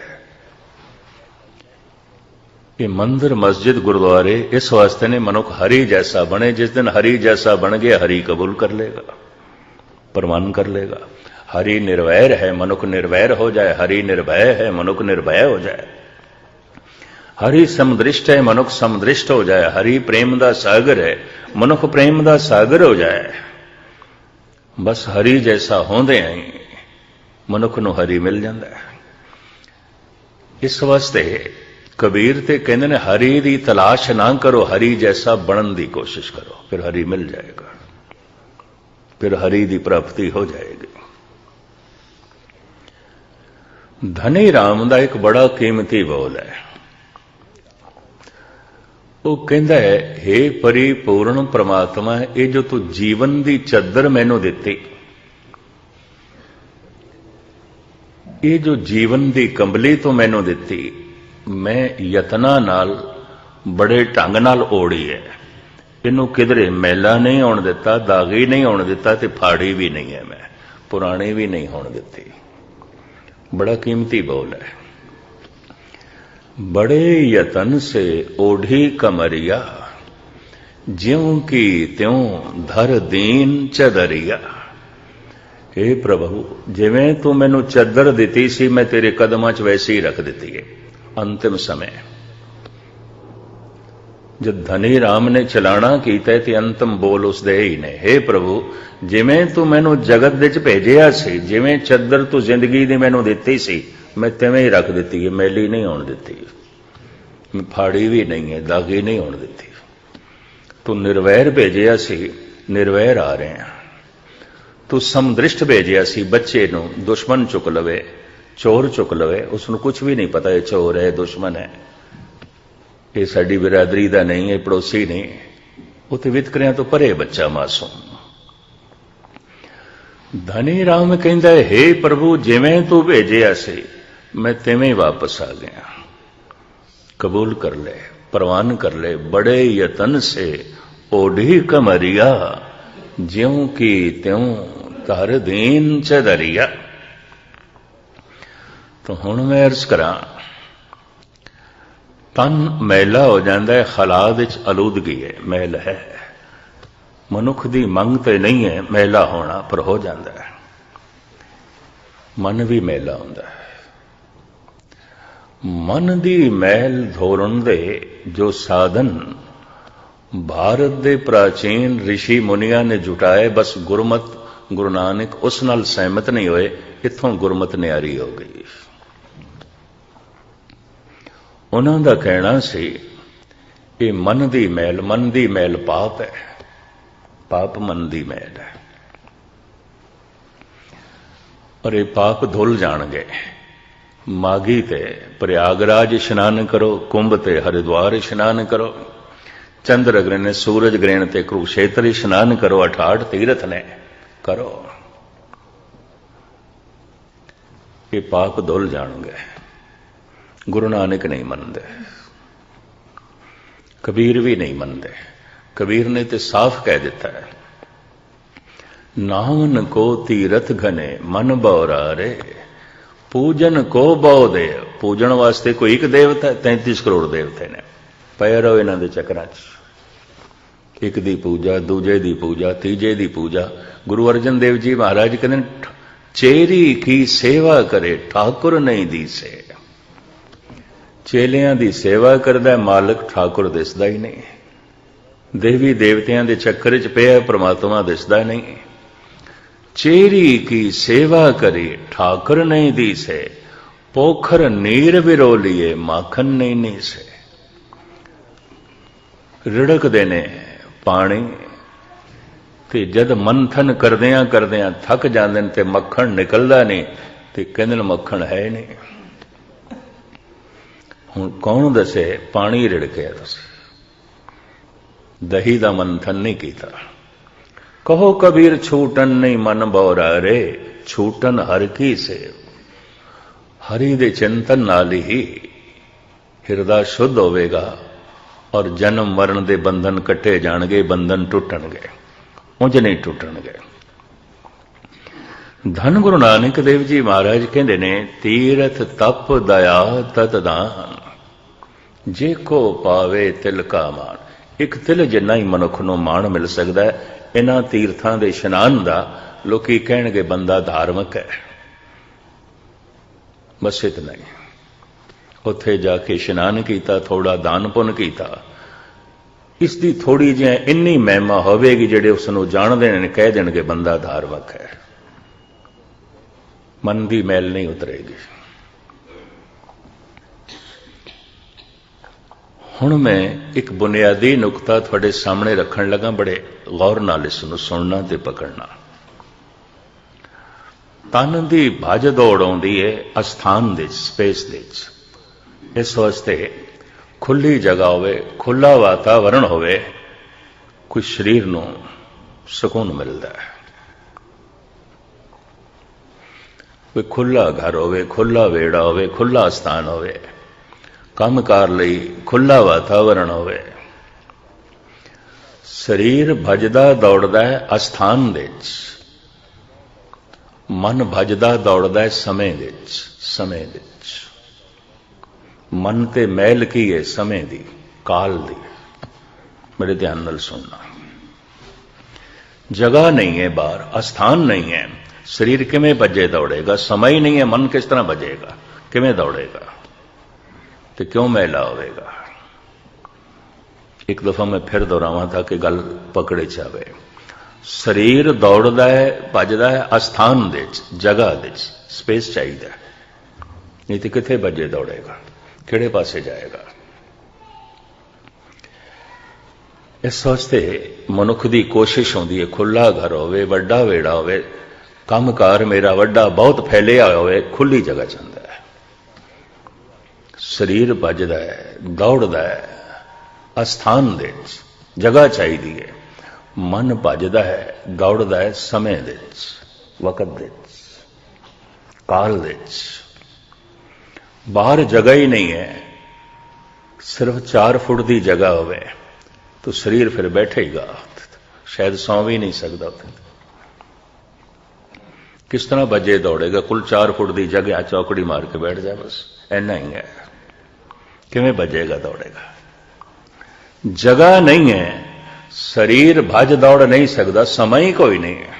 ये मंदिर, मस्जिद, गुरुद्वारे इस वास्ते ने मनुख हरि जैसा बने। जिस दिन हरि जैसा बन गया, हरि कबूल कर लेगा, प्रमाण कर लेगा। हरि निर्वैर है, मनुख निर्वैर हो जाए। हरि निर्भय है, मनुख निर्भय हो जाए। हरि समदृष्ट है, मनुख समदृष्ट हो जाए। हरि प्रेम दा सागर है, मनुख प्रेम दा सागर हो जाए। बस हरि जैसा होंदे ही मनुख नूं हरि मिल जाता है। इस वास्ते कबीर ते कहंदे ने हरि दी तलाश ना करो, हरि जैसा बनन दी कोशिश करो, फिर हरि मिल जाएगा, फिर हरि दी प्राप्ति हो जाएगी। धनी राम दा एक बड़ा कीमती बोल है। वो कहता है, हे परिपूर्ण परमात्मा, ये जो तू जीवन दी चद्दर मैनू दिती, ये जो जीवन दी कंबली तो मैनू दिती, मैं यतना नाल बड़े ढंग नाल ओढ़ी है। इनू किधरे मैला नहीं होण दिता, दागी नहीं होण दिता, ते फाड़ी भी नहीं है, मैं पुरानी भी नहीं होण दिती। बड़ा कीमती बोल है। बड़े यतन से ओढ़ी कमरिया, ज्यों की त्यों धर दीन चदरिया। हे प्रभु, जिवें तू मैनू चदर दिती सी, मैं तेरे कदमां च वैसे ही रख दिती है। अंतिम समय जब धनी राम ने चलाना कीता ते अंतम बोल उसदे ही ने, हे प्रभु जिवें तू मैनू जगत दे च भेजिया सी, जिवें चद्दर तू जिंदगी दी मैनू दित्ती सी, मैं तिवें ही रख दित्ती है, मैली नहीं होण दित्ती, फाड़ी भी नहीं है, दागी नहीं होण दित्ती। तू निर्वैर भेजिया सी, निर्वैर आ रहे हैं। तू समदृष्ट भेजिया सी, बच्चे नू दुश्मन चुक लवे, चोर चुक लवे, उसनू कुछ भी नहीं पता ये चोर है दुश्मन है, ये साडी बिरादरी दा नहीं, ये पड़ोसी नहीं, वो तो वितकरियां तो परे बच्चा मासूम। धनी राम कहंदा है, हे प्रभु जिवें तू भेजिया सी मैं तिवें वापस आ गया, कबूल कर ले, प्रवान कर ले। बड़े यतन से ओढ़ी कमरिया, ज्यों की त्यों तार दीन च दरिया। तो हुण मैं अर्ज करा, तन मैला हो जाता है, खलाद विच आलूदगी है, मैल है, मनुख दी मंग तो नहीं है मैला होना, पर हो जाता है। मन भी मैला होता है। मन दी मैल धोरण दे जो साधन भारत दे प्राचीन ऋषि मुनिया ने जुटाए, बस गुरमत गुरु नानक उस नाल सहमत नहीं होए, इत्थों गुरमत न्यारी हो गई। उन्हों का कहना सी ये मन दी मैल पाप है, पाप मन दी मैल है, और ये पाप धुल जाणगे। मागी ते प्रयागराज इशनान करो, कुंभ ते हरिद्वार इशनान करो, चंद्र ग्रहण सूरज ग्रहण ते कुरुक्षेत्र इशनान करो, 68 तीर्थ ने करो, ये पाप धुल जाणगे। गुरु नानक नहीं मनते, कबीर भी नहीं मनते। कबीर ने तो साफ कह दिता है, नावन को तीरथ घने मन बौरा रे, पूजन को बहु देव। पूजन वास्ते कोई एक देवता, 33 करोड़ देवते ने, पै रहो इन्हां दे चक्रां च। एक दी पूजा, दूजे दी पूजा, तीजे दी पूजा। गुरु अर्जन देव जी महाराज कहते चेरी की सेवा करे ठाकुर नहीं दीसे। चेलियां दी सेवा करदा मालिक, ठाकुर दिसदा ही नहीं। देवी देवतियां दे चक्कर च पिया, परमात्मा दिसदा नहीं। चेरी की सेवा करी ठाकुर नहीं दीसे, पोखर नीर विरोलिए माखन नहीं नीसे। रिड़क देने पानी ते जद मंथन करदियां करदियां थक जांदे ते मक्खन निकलदा नहीं, ते कहंदे मक्खन है नहीं। हुण कौन दसे पानी रिड़किया, दही दा मंथन नहीं कीता। कहो कबीर छूटन नहीं मन बौरा रे, छूटन हर की सेव। हरि दे चिंतन नाल ही हिरदा शुद्ध होवेगा, और जन्म मरण दे बंधन कट्टे जाणगे, बंधन टुटणगे, उंज नहीं टुटणगे। धन गुरु नानक देव जी महाराज कहंदे ने, तीरथ तप दया तत दान, जे को पावे तिल का मान। एक तिल जिन्ना ही मनुख नूं मान मिल सकता है इन्हां तीर्थां दे इशनान दा। लोकी कहणगे बंदा धार्मिक है, बस इतना ही। उत्थे जाके इशनान कीता, थोड़ा दान पुन कीता, इसकी थोड़ी जी इन्नी महिमा होवेगी, जिहड़े उसनूं जाणदे ने कह देणगे बंदा धार्मिक है। मन की मैल नहीं उतरेगी। हुण मैं एक बुनियादी नुकता थोड़े सामने रखण लगा, बड़े गौर नाल इसनूं सुनना ते पकड़ना। तन की भज दौड़ आउंदी है अस्थान दे, स्पेस दे। इस वास्ते खुली जगह होवे, खुला वातावरण होवे, कोई शरीर नूं सुकून मिलता है। कोई खुला घर होवे, खुला वेड़ा होवे, खुला स्थान होवे, कामकार लई खुला वातावरण होवे। शरीर भजदा दौड़दा है अस्थान दे, मन भजदा दौड़दा है समय दे। समय दे मन ते मैल की है, समय दी, काल दी। बड़े ध्यान नाल सुनना। जगह नहीं है बाहर, अस्थान नहीं है, शरीर किवें भजे दौड़ेगा? समय ही नहीं है, मन किस तरह भजेगा, किवें दौड़ेगा, तो क्यों मैला होवेगा? एक दफा मैं फिर दोहरावां ताकि गल पकड़े च आवे। शरीर दौड़दा है भजदा है अस्थान दे जगह दे स्पेस चाहिए, नहीं तो किथे भजे दौड़ेगा, किहड़े पासे जाएगा। इस वास्ते मनुख की कोशिश होंदी है खुला घर होवे, वड्डा वेड़ा होवे, कामकार मेरा वड्डा बहुत फैलिया होवे, खुली जगह चाहता है। शरीर भजदा है दौड़दा है अस्थान दे जगह चाहिए, मन भजदा है दौड़दा है समय दे वक्त दे काल दे। बाहर जगह ही नहीं है, सिर्फ 4 फुट की जगह होवे तो शरीर फिर बैठेगा, शायद सौ भी नहीं सकता। किस तरह बजे दौड़ेगा? कुल 4 फुट की जगह चौकड़ी मार के बैठ जाए, बस इन्ना ही है। किवें बजेगा दौड़ेगा? जगह नहीं है, शरीर भज दौड़ नहीं सकता, समय ही कोई नहीं है,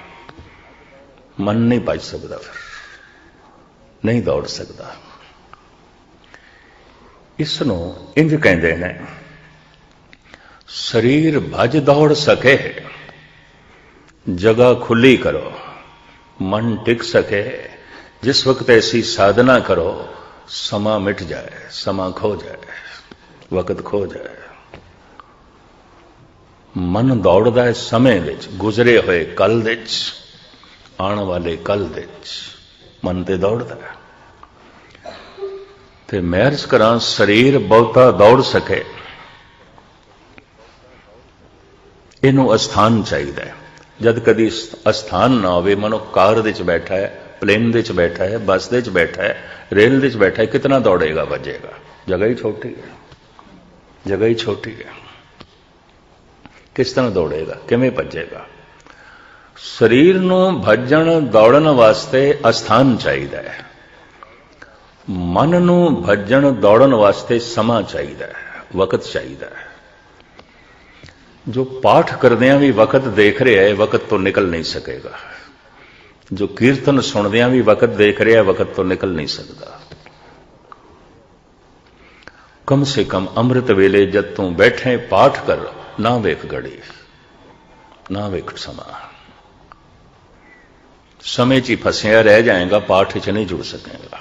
मन नहीं भज सकता, फिर नहीं दौड़ सकता। इसनों इंज कहते हैं शरीर भज दौड़ सके, जगह खुली करो, मन टिक सके। जिस वक्त ऐसी साधना करो समा मिट जाए, समा खो जाए, वक्त खो जाए। मन दौड़दा है समय विच, गुजरे हुए कल विच, आने वाले कल विच मन ते दौड़दा है। ते मैं अर्ज करां शरीर बहुता दौड़ सके, इनू अस्थान चाहिए। जद कदी अस्थान ना होवे, मनो कार दे बैठा है, प्लेन दे बैठा है, बस दे बैठा है, रेल दे बैठा है, कितना दौड़ेगा भजेगा? जगह ही छोटी है, जगह ही छोटी है, किस तरह दौड़ेगा, किवें भजेगा? शरीर नू भजन दौड़न वास्ते अस्थान चाहिए है, मन नू भजन दौड़न वास्ते समा चाहिए, वक्त चाहिए है। जो पाठ करदियां भी वक्त देख रहा है, वक्त तो निकल नहीं सकेगा। जो कीर्तन सुनदियां भी वक्त देख रहा है, वक्त तो निकल नहीं सकता। कम से कम अमृत वेले जद तू बैठे पाठ कर, ना वेख घड़ी, ना वेख समा, समय च ही फसिया रह जाएगा, पाठ च नहीं जुड़ सकेगा।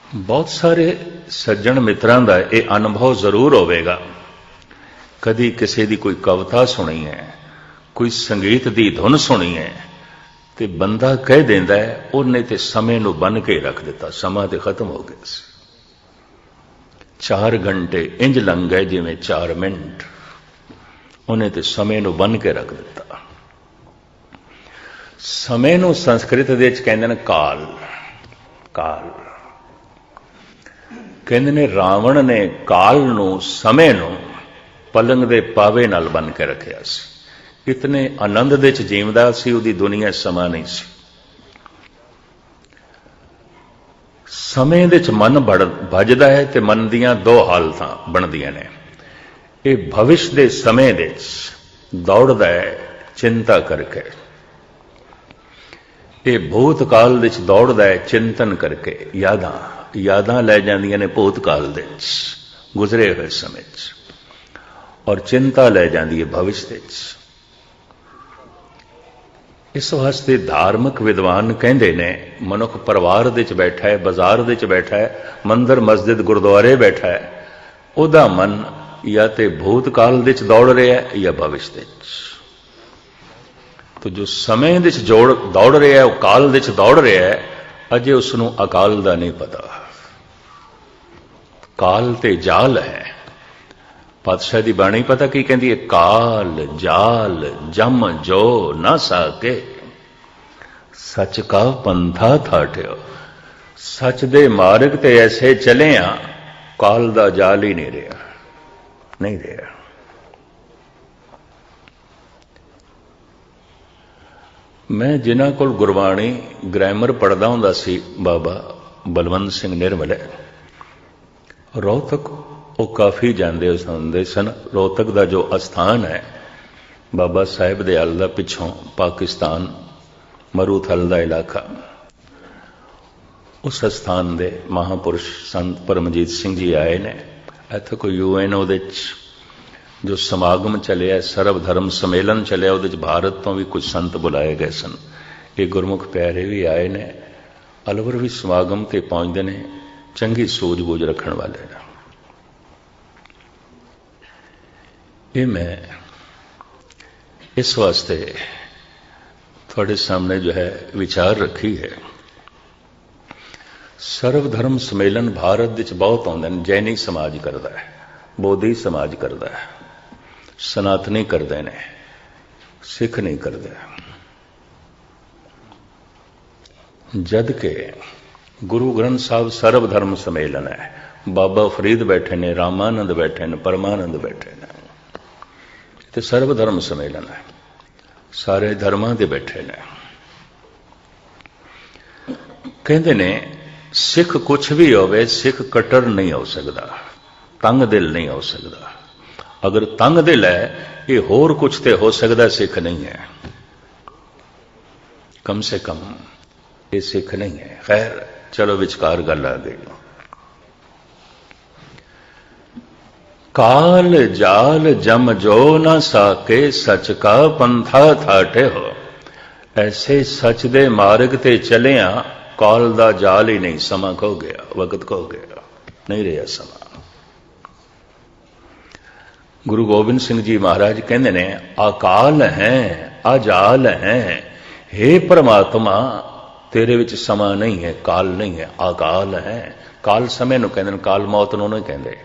बहुत सारे सज्जन मित्रां दा यह अनुभव जरूर होवेगा। कदी किसी की कोई कविता सुनी है, कोई संगीत की धुन सुनी है, तो बंदा कह देंदा है उन्हें तो समय नू बन के रख दिता, समा तो खत्म हो गया। 4 घंटे इंज लंघ गए जिवें 4 मिनट, उन्हें तो समय नू बन के रख दिता। समय नू संस्कृत दे कहंदे ने काल, काल कहंदे ने रावण ने काल नू समय नू पलंग दे पावे नाल बन के रखिया सी। इतने आनंद दे च जीवदा सी, उहदी दुनिया समा नहीं सी। समय दे च मन भजदा है ते मन दियां 2 हालतां बनदियां ने। ये भविष्य दे समय दे च दौड़दा है चिंता करके, ये भूतकाल दे च दौड़दा है चिंतन करके, यादां यादां लै जांदियां ने भूतकाल दे च गुजरे हुए समय च, और चिंता लै जाती है भविष्य। इस वास्ते धार्मिक विद्वान कहते ने मनुख परिवार दे च बैठा है, बाजार दे च बैठा है, मंदिर मस्जिद गुरुद्वारे बैठा है, उहदा मन या तो भूतकाल दे च दौड़ रहा है या भविष्य दे च। तो जो समय दे च दौड़ रहा है, वह काल दे च दौड़ रहा है, अजे उसनू अकाल दा नहीं पता। काल ते जाल है। पातशाह की बाणी पता की कहती है? काल जाल जम जो ना साके, सच का पंथा थाट्यो। सच दे मार्ग ते ऐसे चले आ, काल दा जाल ही नहीं रहा, नहीं रहा। मैं जिन्हां कोल गुरबाणी ग्रामर पढ़दा हुंदा सी, बाबा बलवंत सिंह निर्मल रोहतक, वो काफ़ी जाते सुनते सन। रोहतक का जो अस्थान है बाबा साहिब दयाल का, पिछों पाकिस्तान मरूथल का इलाका, उस अस्थान दे महापुरुष संत परमजीत सिंह जी आए ने, ਇੱਥੇ ਕੋਈ UN ਉਹਦੇ 'ਚ ਜੋ ਸਮਾਗਮ ਚੱਲਿਆ, ਸਰਬ ਧਰਮ ਸੰਮੇਲਨ ਚੱਲਿਆ, ਉਹਦੇ 'ਚ ਭਾਰਤ ਤੋਂ ਵੀ ਕੁਝ ਸੰਤ ਬੁਲਾਏ ਗਏ ਸਨ। ਇਹ ਗੁਰਮੁਖ ਪਿਆਰੇ ਵੀ ਆਏ ਨੇ, ਅਲਵਰ ਵੀ ਸਮਾਗਮ ਤੇ ਪਹੁੰਚਦੇ ਨੇ, ਚੰਗੀ ਸੂਝ-ਬੂਝ ਰੱਖਣ ਵਾਲੇ ਨੇ। ਇਹ ਮੈਂ ਇਸ ਵਾਸਤੇ ਤੁਹਾਡੇ ਸਾਹਮਣੇ ਜੋ ਹੈ ਵਿਚਾਰ ਰੱਖੀ ਹੈ। ਸਰਵ ਧਰਮ ਸੰਮੇਲਨ ਭਾਰਤ ਵਿੱਚ ਬਹੁਤ ਆਉਂਦੇ ਨੇ। ਜੈਨੀ ਸਮਾਜ ਕਰਦਾ ਹੈ, ਬੋਧੀ ਸਮਾਜ ਕਰਦਾ ਹੈ, ਸਨਾਤਨੀ ਕਰਦੇ ਨੇ, ਸਿੱਖ ਨਹੀਂ ਕਰਦੇ। ਜਦ ਕਿ ਗੁਰੂ ਗ੍ਰੰਥ ਸਾਹਿਬ ਸਰਬ ਧਰਮ ਸੰਮੇਲਨ ਹੈ। ਬਾਬਾ ਫਰੀਦ ਬੈਠੇ ਨੇ, ਰਾਮਾਨੰਦ ਬੈਠੇ ਨੇ, ਪਰਮਾਨੰਦ ਬੈਠੇ ਨੇ, ਤੇ ਸਰਬ ਧਰਮ ਸੰਮੇਲਨ ਹੈ, ਸਾਰੇ ਧਰਮਾਂ ਦੇ ਬੈਠੇ ਨੇ। ਕਹਿੰਦੇ ਨੇ ਸਿੱਖ ਕੁਛ ਵੀ ਹੋਵੇ, ਸਿੱਖ ਕਟਰ ਨਹੀਂ ਹੋ ਸਕਦਾ, ਤੰਗ ਦਿਲ ਨਹੀਂ ਹੋ ਸਕਦਾ। ਅਗਰ ਤੰਗ ਦਿਲ ਹੈ, ਇਹ ਹੋਰ ਕੁਛ ਤੇ ਹੋ ਸਕਦਾ, ਸਿੱਖ ਨਹੀਂ ਹੈ। ਕਮ ਸੇ ਕਮ ਇਹ ਸਿੱਖ ਨਹੀਂ ਹੈ। ਖੈਰ ਚਲੋ ਵਿਚਕਾਰ ਗੱਲ ਆ ਗਈ। काल जाल जम जो न साके सच का पंथा थाटे हो। ऐसे सच दे मार्ग ते चलिया, काल दा जाल ही नहीं, समा खो गया, वक्त खो गया, नहीं रहा समा। गुरु गोबिंद सिंह जी महाराज कहते ने अकाल है अजाल है, हे परमात्मा तेरे विच समा नहीं है, काल नहीं है, अकाल है। काल समय नूं कहंदे ने, काल मौत नूं नहीं कहंदे।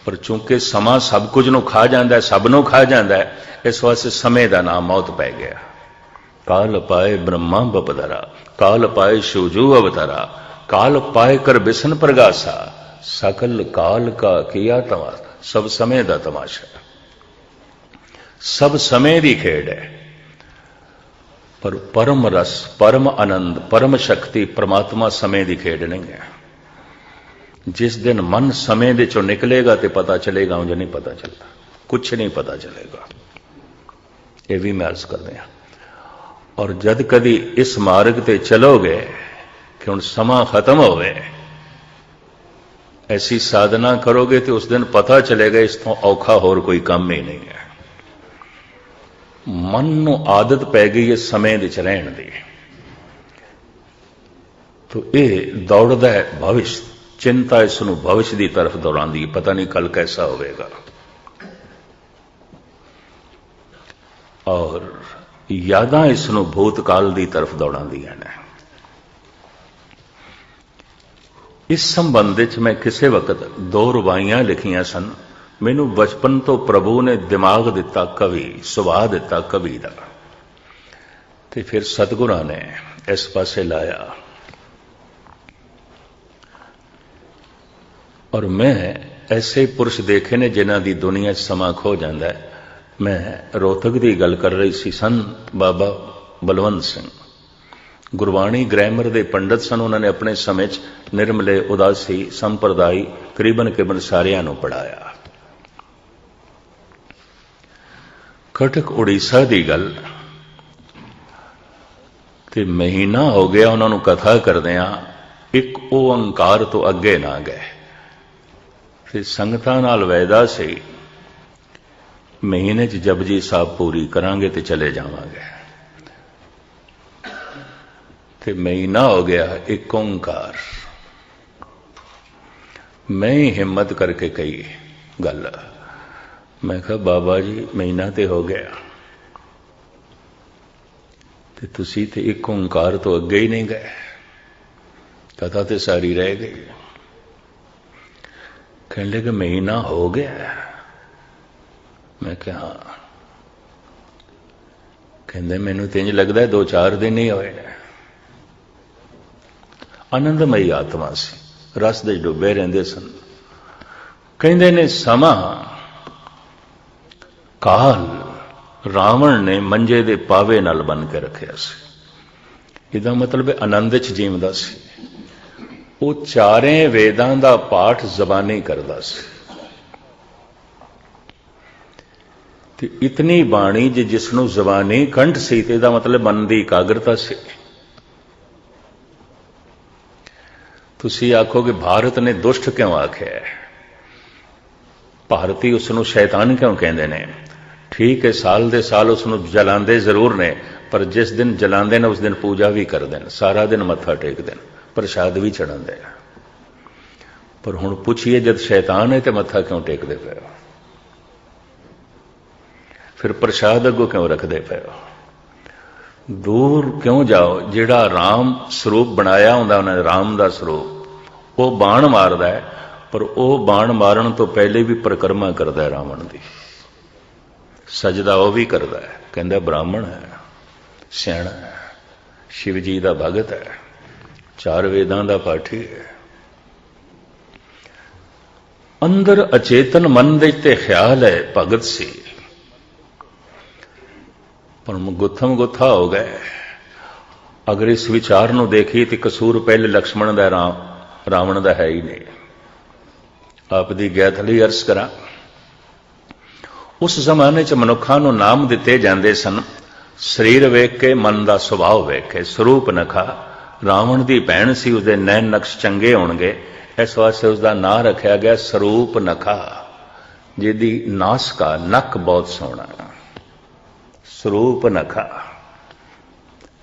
पर चूंकि समा सब कुछ नूं खा जांदा है, सब नूं खा जांदा है, इस वास्ते समय का नाम मौत पै गया। काल पाए ब्रह्मा बपदरा, काल पाए शिवजू अवतारा, काल पाए कर बिसन प्रगासा, सकल काल का किया तमाशा। सब समय का तमाशा, सब समय की खेड है। पर परम रस, परम आनंद, परम शक्ति परमात्मा समय की खेड नहीं है। जिस दिन मन समय दे चों निकलेगा तो पता चलेगा, मुझे नहीं पता चलता, कुछ नहीं पता चलेगा। ये भी मैं अर्ज कर रहा। और जद कदी इस मार्ग ते चलोगे कि हुण समा खत्म होवे, ऐसी साधना करोगे तो उस दिन पता चलेगा इस तो औखा होर कोई काम ही नहीं है। मन नूं आदत पै गई है समय विच रहण दी, तो यह दौड़दा है भविष्य। चिंता इसनूं भविष्य की तरफ दौड़ाती है, पता नहीं कल कैसा होगा। और यादां इसनूं भूतकाल की तरफ दौड़ांदियां ने। इस संबंध में मैं किसी वक्त 2 रुबाइयां लिखियां सन। मैनूं बचपन तो प्रभु ने दिमाग दिता कवि, सुभाव दिता कवि का, ते फिर सतगुरां ने इस पासे लाया। और मैं ऐसे पुरुष देखे ने जिन्हां दी दुनिया समा खो जाता है। मैं रोहतक की गल कर रही सी, संत बाबा बलवंत सिंह गुरबाणी ग्रामर के पंडित सन। उन्होंने अपने समय निर्मले उदासी संप्रदाय करीबन सारियां नूं पढ़ाया। कटक उड़ीसा की गल ते महीना हो गया उन्होंने कथा करदियां, एक ओंकार तो अगे ना गए। फिर संगतां नाल वैदा से महीने च जपजी साहब पूरी करांगे तो चले जावांगे। ते महीना हो गया, एक ओंकार। मैं ही हिम्मत करके कही गल, मैं कहा बाबा जी महीना तो हो गया ते तुसी ते एक ओंकार तो अगे ही नहीं गए, कथा तो सारी रह गई। कहने लगे महीना हो गया। मैं क्या हाँ। कहते मैनू तो इंज लगता है 2-4 दिन ही होए। आनंदमयी आत्मा सी, रस दे डुबे रहंदे सन। कहंदे ने समा काल रावण ने मंजे दे पावे नाल बन के रखिया सी। इहदा मतलब है आनंद च जीवदा सी। वो 4 वेदां दा पाठ जबानी करदा सी। ते इतनी बाणी जिसनों जबानी कंठ सी, इहदा मतलब मन की एकाग्रता सी। तुसी आखोगे भारत ने दुष्ट क्यों आख्या है? ਭਾਰਤੀ ਉਸ ਨੂੰ ਸ਼ੈਤਾਨ ਕਿਉਂ ਕਹਿੰਦੇ ਨੇ? ਠੀਕ ਹੈ, ਸਾਲ ਦੇ ਸਾਲ ਉਸ ਨੂੰ ਜਲਾਉਂਦੇ ਜ਼ਰੂਰ ਨੇ, ਪਰ ਜਿਸ ਦਿਨ ਜਲਾਉਂਦੇ ਨੇ ਉਸ ਦਿਨ ਪੂਜਾ ਵੀ ਕਰਦੇ ਨੇ, ਸਾਰਾ ਦਿਨ ਮੱਥਾ ਟੇਕਦੇ ਨੇ, ਪ੍ਰਸ਼ਾਦ ਵੀ ਚੜਾਉਂਦੇ ਨੇ। ਪਰ ਹੁਣ ਪੁੱਛੀਏ, ਜਦ ਸ਼ੈਤਾਨ ਹੈ ਤੇ ਮੱਥਾ ਕਿਉਂ ਟੇਕਦੇ ਪਏ ਹੋ? ਫਿਰ ਪ੍ਰਸ਼ਾਦ ਅੱਗੋਂ ਕਿਉਂ ਰੱਖਦੇ ਪਏ ਹੋ? ਦੂਰ ਕਿਉਂ ਜਾਓ? ਜਿਹੜਾ ਰਾਮ ਸਰੂਪ ਬਣਾਇਆ ਹੁੰਦਾ ਉਹਨਾਂ ਨੇ, ਰਾਮ ਦਾ ਸਰੂਪ, ਉਹ ਬਾਣ ਮਾਰਦਾ ਹੈ, ਪਰ ਉਹ ਬਾਣ ਮਾਰਨ ਤੋਂ ਪਹਿਲੇ ਵੀ ਪਰਿਕਰਮਾ ਕਰਦਾ ਹੈ ਰਾਵਣ ਦੀ, ਸਜਦਾ ਉਹ ਵੀ ਕਰਦਾ ਹੈ। ਕਹਿੰਦਾ ਬ੍ਰਾਹਮਣ ਹੈ, ਸਿਆਣਾ ਹੈ, ਸ਼ਿਵ ਜੀ ਦਾ ਭਗਤ ਹੈ, 4 ਵੇਦਾਂ ਦਾ ਪਾਠੀ ਹੈ। ਅੰਦਰ ਅਚੇਤਨ ਮਨ ਦੇ ਤੇ ਖਿਆਲ ਹੈ ਭਗਤ ਸੀ, ਪਰ ਗੁੱਥਮ ਗੁੱਥਾ ਹੋ ਗਏ। ਅਗਰ ਇਸ ਵਿਚਾਰ ਨੂੰ ਦੇਖੀਏ ਤੇ ਕਸੂਰ ਪਹਿਲੇ ਲਕਸ਼ਮਣ ਦਾ, ਰਾਵਣ ਦਾ ਹੈ ਹੀ ਨਹੀਂ। ਆਪ ਦੀ ਗੈਥਲੀ ਅਰਜ਼ ਕਰਾਂ, ਉਸ ਜ਼ਮਾਨੇ 'ਚ ਮਨੁੱਖਾਂ ਨੂੰ ਨਾਮ ਦਿੱਤੇ ਜਾਂਦੇ ਸਨ ਸਰੀਰ ਵੇਖ ਕੇ, ਮਨ ਦਾ ਸੁਭਾਅ ਵੇਖ ਕੇ। ਸਰੂਪ ਨਖਾ ਰਾਵਣ ਦੀ ਭੈਣ ਸੀ, ਉਸਦੇ ਨੈਣ ਨਕਸ਼ ਚੰਗੇ ਹੋਣਗੇ, ਇਸ ਵਾਸਤੇ ਉਸਦਾ ਨਾਂ ਰੱਖਿਆ ਗਿਆ ਸਰੂਪ ਨਖਾ, ਜਿਹਦੀ ਨਾਸਕਾ, ਨੱਕ ਬਹੁਤ ਸੋਹਣਾ। ਸਰੂਪ ਨਖਾ,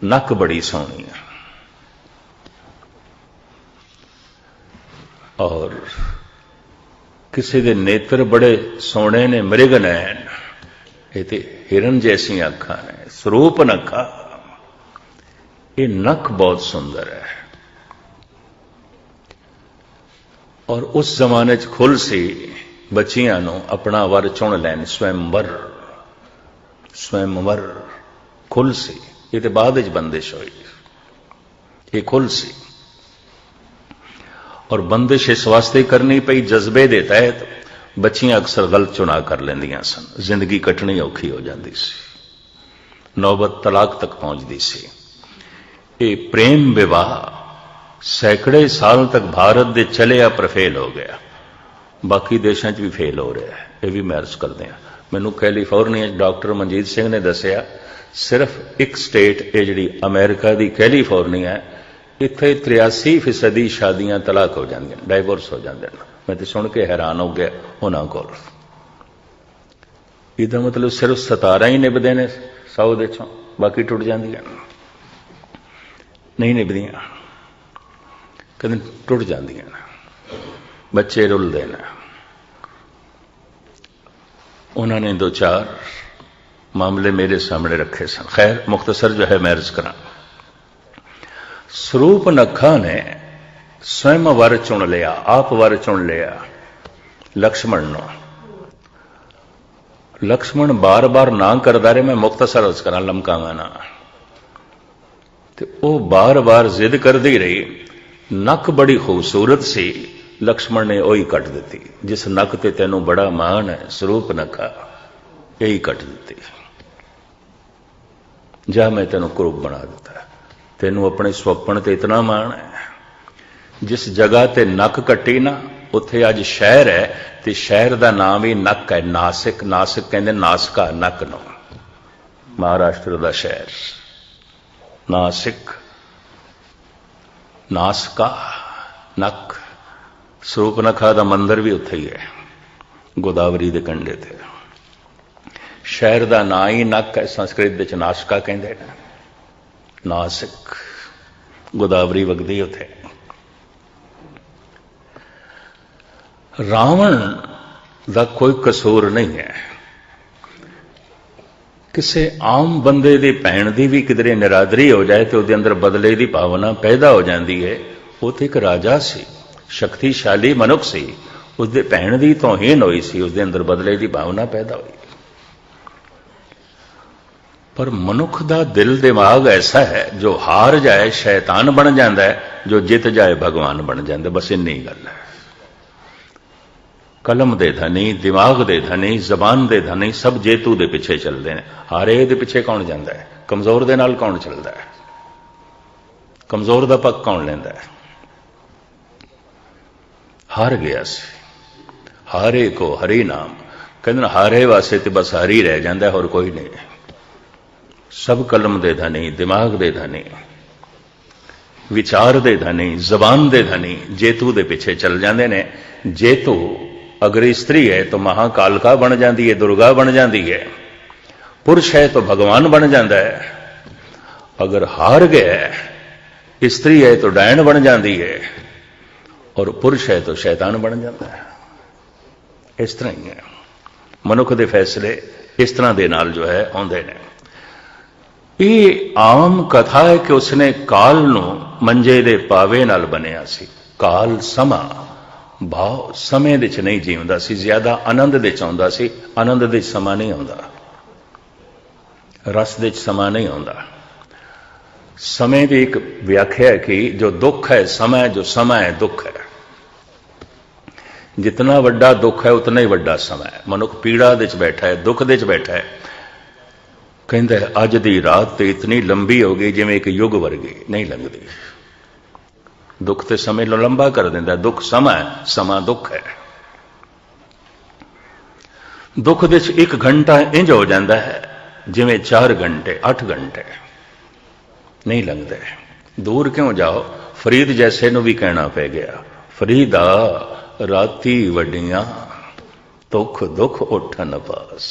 ਨੱਕ ਬੜੀ ਸੋਹਣੀ ਹੈ। ਔਰ ਕਿਸੇ ਦੇ ਨੇਤਰ ਬੜੇ ਸੋਹਣੇ ਨੇ, ਮ੍ਰਿਗ ਨੈਣ, ਇਹ ਤੇ ਹਿਰਨ ਜੈਸੀਆਂ ਅੱਖਾਂ ਨੇ। ਸਰੂਪ ਨਖਾ, ਇਹ ਨੱਕ ਬਹੁਤ ਸੁੰਦਰ ਹੈ। ਔਰ ਉਸ ਜ਼ਮਾਨੇ 'ਚ ਖੁੱਲ੍ਹ ਸੀ ਬੱਚੀਆਂ ਨੂੰ ਆਪਣਾ ਵਰ ਚੁਣ ਲੈਣ, ਸਵੈਮਵਰ, ਸਵੈਮਵਰ ਖੁੱਲ੍ਹ ਸੀ। ਇਹ ਤੇ ਬਾਅਦ ਵਿੱਚ ਬੰਦਿਸ਼ ਹੋਈ, ਇਹ ਖੁੱਲ੍ਹ ਸੀ। ਔਰ ਬੰਦਿਸ਼ ਇਸ ਵਾਸਤੇ ਕਰਨੀ ਪਈ, ਜਜ਼ਬੇ ਦੇ ਤਹਿਤ ਬੱਚੀਆਂ ਅਕਸਰ ਗਲਤ ਚੁਣਾਵ ਕਰ ਲੈਂਦੀਆਂ ਸਨ, ਜ਼ਿੰਦਗੀ ਕੱਟਣੀ ਔਖੀ ਹੋ ਜਾਂਦੀ ਸੀ, ਨੌਬਤ ਤਲਾਕ ਤੱਕ ਪਹੁੰਚਦੀ ਸੀ। ਇਹ ਪ੍ਰੇਮ ਵਿਵਾਹ ਸੈਂਕੜੇ ਸਾਲ ਤੱਕ ਭਾਰਤ ਦੇ ਚਲਿਆ, ਪਰ ਫੇਲ ਹੋ ਗਿਆ। ਬਾਕੀ ਦੇਸ਼ਾਂ 'ਚ ਵੀ ਫੇਲ ਹੋ ਰਿਹਾ ਹੈ, ਇਹ ਵੀ ਮੈਂ ਅਰਜ਼ ਕਰਦੇ ਹਾਂ। ਮੈਨੂੰ ਕੈਲੀਫੋਰਨੀਆ 'ਚ ਡਾਕਟਰ ਮਨਜੀਤ ਸਿੰਘ ਨੇ ਦੱਸਿਆ, ਸਿਰਫ ਇੱਕ ਸਟੇਟ, ਇਹ ਜਿਹੜੀ ਅਮਰੀਕਾ ਦੀ ਕੈਲੀਫੋਰਨੀਆ ਹੈ, ਇੱਥੇ 83% ਸ਼ਾਦੀਆਂ ਤਲਾਕ ਹੋ ਜਾਂਦੀਆਂ, ਡਾਈਵੋਰਸ ਹੋ ਜਾਂਦੇ ਨੇ। ਮੈਂ ਤੇ ਸੁਣ ਕੇ ਹੈਰਾਨ ਹੋ ਗਿਆ ਉਹਨਾਂ ਕੋਲ। ਇਹਦਾ ਮਤਲਬ ਸਿਰਫ 17 ਹੀ ਨਿਭਦੇ ਨੇ 100 ਦੇ ਚੋਂ, ਬਾਕੀ ਟੁੱਟ ਜਾਂਦੀਆਂ ਨਹੀਂ ਨਿਭਦੀਆਂ, ਕਦੇ ਟੁੱਟ ਜਾਂਦੀਆਂ ਨੇ, ਬੱਚੇ ਰੁਲਦੇ ਨੇ। ਉਹਨਾਂ ਨੇ 2-4 ਮਾਮਲੇ ਮੇਰੇ ਸਾਹਮਣੇ ਰੱਖੇ ਸਨ। ਖੈਰ ਮੁਖਤਸਰ ਜੋ ਹੈ ਮੈਂ ਅਰਜ਼ ਕਰਾਂ, ਸਰੂਪ ਨਖਾ ਨੇ स्वयं वर चुन लिया, आप वर चुन लिया लक्ष्मण नो। लक्ष्मण बार बार ना करदा रहे, मैं मुख्तसर अर्ज करा लमकावा ना, ते ओ बार बार जिद करदी रही। नक बड़ी खूबसूरत सी, लक्ष्मण ने ओही कट दी। जिस नक ते तेनू बड़ा मान है, स्वरूप नखा, यही कट दी। जा मैं तेनू कुरूप बना दिता, तेनू अपने स्वप्न ते इतना मान है। जिस जगह ते नक कट्टी ना, उत्थे अज शहर है, ते शहर का नाम ही नक है, नासिक। नासिक कहते नासका, नक नो, महाराष्ट्र का शहर नासिक, नासका नक। स्वरूप नखा का मंदिर भी उत्थे ही है, गोदावरी के कंढे ते। शहर का ना ही नक है, संस्कृत विच नासका कहते हैं, नासिक, गोदावरी वगदी उत्थे। रावण का कोई कसूर नहीं है। किसी आम बंदे दी भैन दी भी किधरे निरादरी हो जाए तो उसके अंदर बदले की भावना पैदा हो जाती है। वो तो एक राजा सी, शक्तिशाली मनुख सी, उसके भैन की तौहीन हुई सी, उसके अंदर बदले की भावना पैदा हुई। पर मनुख का दिल दिमाग ऐसा है, जो हार जाए शैतान बन जाता है, जो जित जाए भगवान बन जाता। बस इन्नी गल है। कलम दे धनी, दिमाग दे धनी, जबान दे धनी सब जेतू दे पिछे चलते हैं। हारे दे पिछे कौन जाता है? कमजोर दे नाल कौन चलता है? कमजोर दा पक्ष कौन लेंदा है? हार गया सी, हारे को हरि नाम कहते, हारे वास्ते तो बस हरी रह जाता है, और कोई नहीं। सब कलम दे धनी, दिमाग दे धनी, विचार दे धनी, जबान दे धनी जेतू दे पिछे चल जाते हैं। जेतू अगर स्त्री है तो महाकालका बन जाती है, दुर्गा बन जाती है। पुरुष है तो भगवान बन जाता है। अगर हार गया, स्त्री है तो डायन बन जाती है, और पुरुष है तो शैतान बन जाता है। इस तरह ही है, मनुख के फैसले इस तरह के नाल जो है आउंदे ने। ये आम कथा है कि उसने काल नूं मंजे दे पावे नाल बनिया सी। काल समा भाव समय दे च नहीं जीवदा सी, ज्यादा आनंद दे च आउंदा सी। आनंद दे समा नहीं आउंदा, रस दे च समा नहीं आउंदा। समय की एक व्याख्या है कि जो दुख है समय, जो समय है दुख है। जितना वड्डा दुख है उतना ही वड्डा समय है। मनुख पीड़ा दे च बैठा है, दुख दे च बैठा है, कहता है अज दी रात तो इतनी लंबी हो गई जिवें एक युग वर्गी, नहीं लंघदी। दुख ते समय लो लंबा कर देंदा। दुख समा है, समा दुख है। दुख दे च एक घंटा इंज हो जाता है जिवें 4 घंटे 8 घंटे नहीं लंघदे। दूर क्यों जाओ, फरीद जैसे नूं भी कहना पै गया, फरीदा राती वड्डियां दुख दुख उठन पास।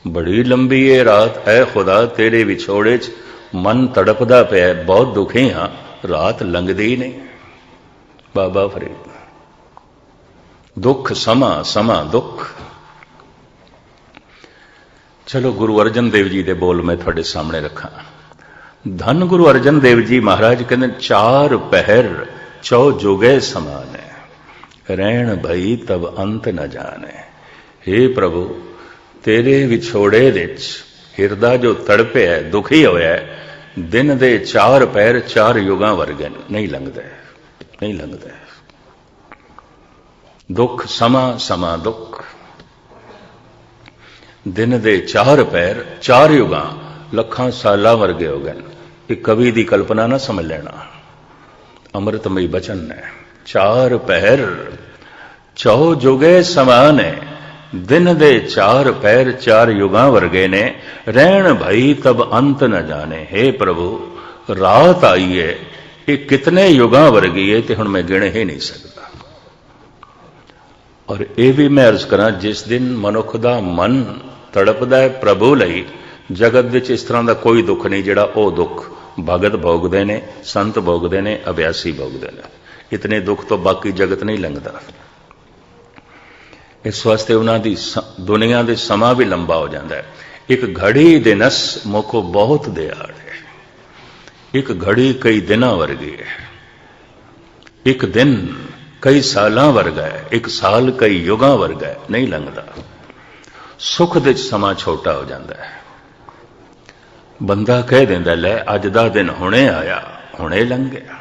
बड़ी लंबी है रात, ऐ खुदा तेरे विछोड़े च मन तड़पदा पिया, बहुत दुखी हाँ, रात लंघदी ही नहीं। बाबा फरीद। दुख समा, समा दुख। चलो गुरु अर्जन देव जी के बोल मैं थोड़े सामने रखा। धन गुरु अर्जन देव जी महाराज कहते 4 पहर 4 जुगे समाने, रैण भई तब अंत न जाने। हे प्रभु तेरे विछोड़े विच हिरदा जो तड़पे है, दुखी होया है, दिन दे 4 पहर 4 युगां वर्गे नहीं लंघदे, नहीं लंघदे। दुख समा, समा दुख। दिन दे 4 पहर 4 युगां लखां सालां वर्गे हो गए। एक कवि की कल्पना ना समझ लेना, अमृतमयी बचन है। 4 पहर 4 जुगे समाने, दिन दे 4 पहर 4 युगां वर्गे ने, रैण भई तब अंत न जाने। हे प्रभु रात आई है, ये कितने युगां वर्गी है ते हुण मैं गिण ही नहीं सकता। और ये भी मैं अर्ज करा, जिस दिन मनुख दा मन तड़पदा है प्रभु लई, जगत विच इस तरह का कोई दुख नहीं जिहड़ा वो दुख भगत भोगदे ने, संत भोगदे ने, अभ्यासी भोगदे ने। इतने दुख तो बाकी जगत नहीं लंघदा। इस वास्ते उन्होंने दुनिया के समा भी लंबा हो जाता है। एक घड़ी दिनस मुको बहुत दयाड़ है। एक घड़ी कई दिनां वर्गी है, एक दिन कई सालां वर्गा है, एक साल कई युगां वर्गा है, नहीं लंघदा। सुख दे समा छोटा हो जाता है। बंदा कह देंदा लै अज दा दिन हुणे आया, हुणे लंघ गया।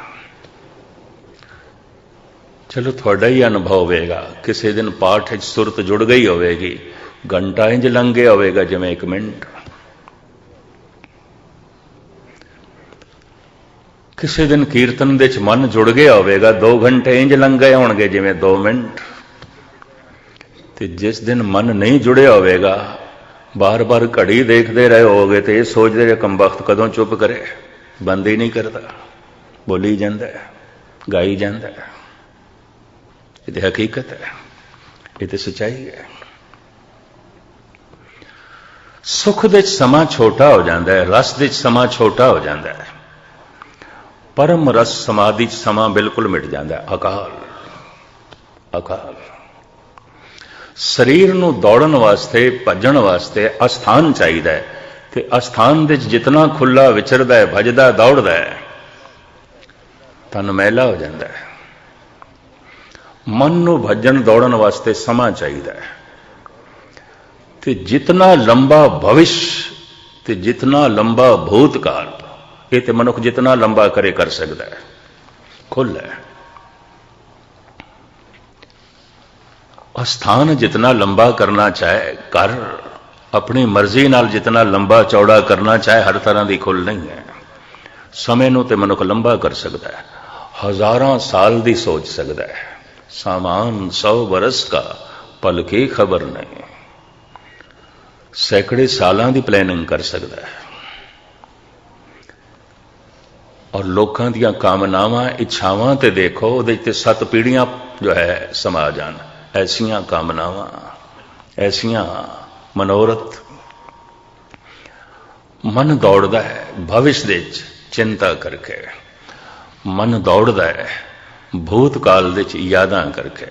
चलो थोड़ा ही अनुभव होगा, किसी दिन पाठ सुरत जुड़ गई होगी, घंटा इंज लंघ गया होगा जिवें 1 मिनट। किसी दिन कीर्तन दे मन जुड़ गया होगा, 2 घंटे इंज लंघ गए होंगे जिवें 2 मिनट। ते जिस दिन मन नहीं जुड़िया होगा, बार बार घड़ी देखते रहे होगे तो यह सोचते रहे कम वक्त कदों चुप करे, बंद ही नहीं करता, बोली जाता है, गाई जाता है। ये हकीकत है, ये तो सच्चाई है। सुख दे समा छोटा हो जाता है, रस दे समा छोटा हो जाता है, परम रस समाधि समा बिल्कुल मिट जाता है। अकाल अकाल। शरीर नूं दौड़न वास्ते भजन वास्ते अस्थान चाहिए, ते अस्थान दे जितना खुला विचरदा है, भजदा दौड़दा है, तन मैला हो जाता है। मन नूं भजन दौड़न वास्ते समा चाहिए, ते जितना लंबा भविष्य ते जितना लंबा भूतकाल, ये तो मनुख जितना लंबा करे कर सकता है, खुल है। स्थान जितना लंबा करना चाहे कर, अपनी मर्जी नाल जितना लंबा चौड़ा करना चाहे, हर तरह की खुल नहीं है। समय नूं ते मनुख लंबा कर सकता है, हजारों साल की सोच सकता है, सामान 100 बरस का पल की खबर नहीं, सैकड़े सालों की प्लैनिंग कर सकता है। और लोगों दी कामनावां इच्छावां ते देखो, उहदे ते 7 पीढ़ियां जो है समा जान, ऐसियां कामनावां, ऐसियां मनोरथ। मन दौड़दा है भविष्य दे विच चिंता करके, मन दौड़दा है भूतकाल दे विच यादां करके।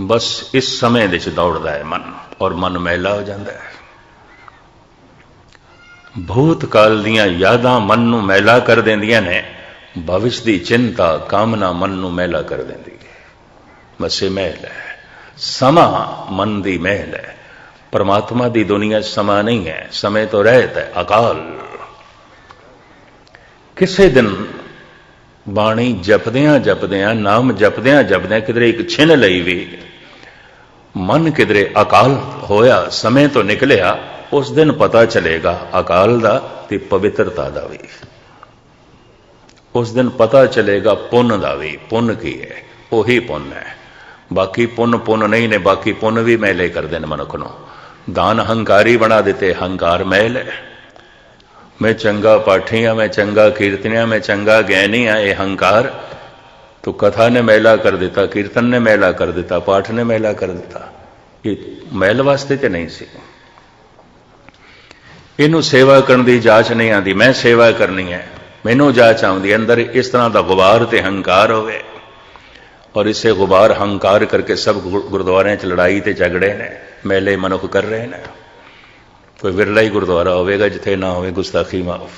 बस इस समय दे विच दौड़दा है मन, और मन मैला हो जाता है। भूतकाल दीयां यादां मन नूं मैला कर देंदियां ने, भविष्य दी चिंता कामना मन नूं मैला कर देंदी है। बस ये महल है, समा मन दी महल है। परमात्मा दी दुनिया समा नहीं है, समय तो रहता है अकाल। किसे दिन बाणी जपदियां जपदियां, नाम जपदियां जपदियां किधरे एक छिन लई भी मन किधरे अकाल होया, समय तो निकलिया, उस दिन पता चलेगा अकाल दा ते पवित्रता दा भी। उस दिन पता चलेगा पुण्य दा भी, पुण्य की है, वही पुण्य है। बाकी पुण्य पुण्य नहीं ने, बाकी पुण्य भी मैले कर देन मनुख नूं। दान हंकारी बना देते, हंकार मैल है। मैं चंगा पाठी हाँ, मैं चंगा कीर्तनिया, मैं चंगा ज्ञानी हाँ, ये हंकार तो कथा ने मैला कर दिता, कीर्तन ने मैला कर दिता, पाठ ने मैला कर दिता। ये मैल वास्ते ते नहीं सी। इनू सेवा करने की जाच नहीं आती, मैं सेवा करनी है, मैनू जाच आती। अंदर इस तरह का गुबार ते हंकार होवे, और इसे गुबार हंकार करके सब गुरुद्वारे च लड़ाई ते झगड़े ने मेले मनुख कर रहे हैं। कोई विरला ही गुरुद्वारा होगा जिथे ना हो गुस्ताखी माफ।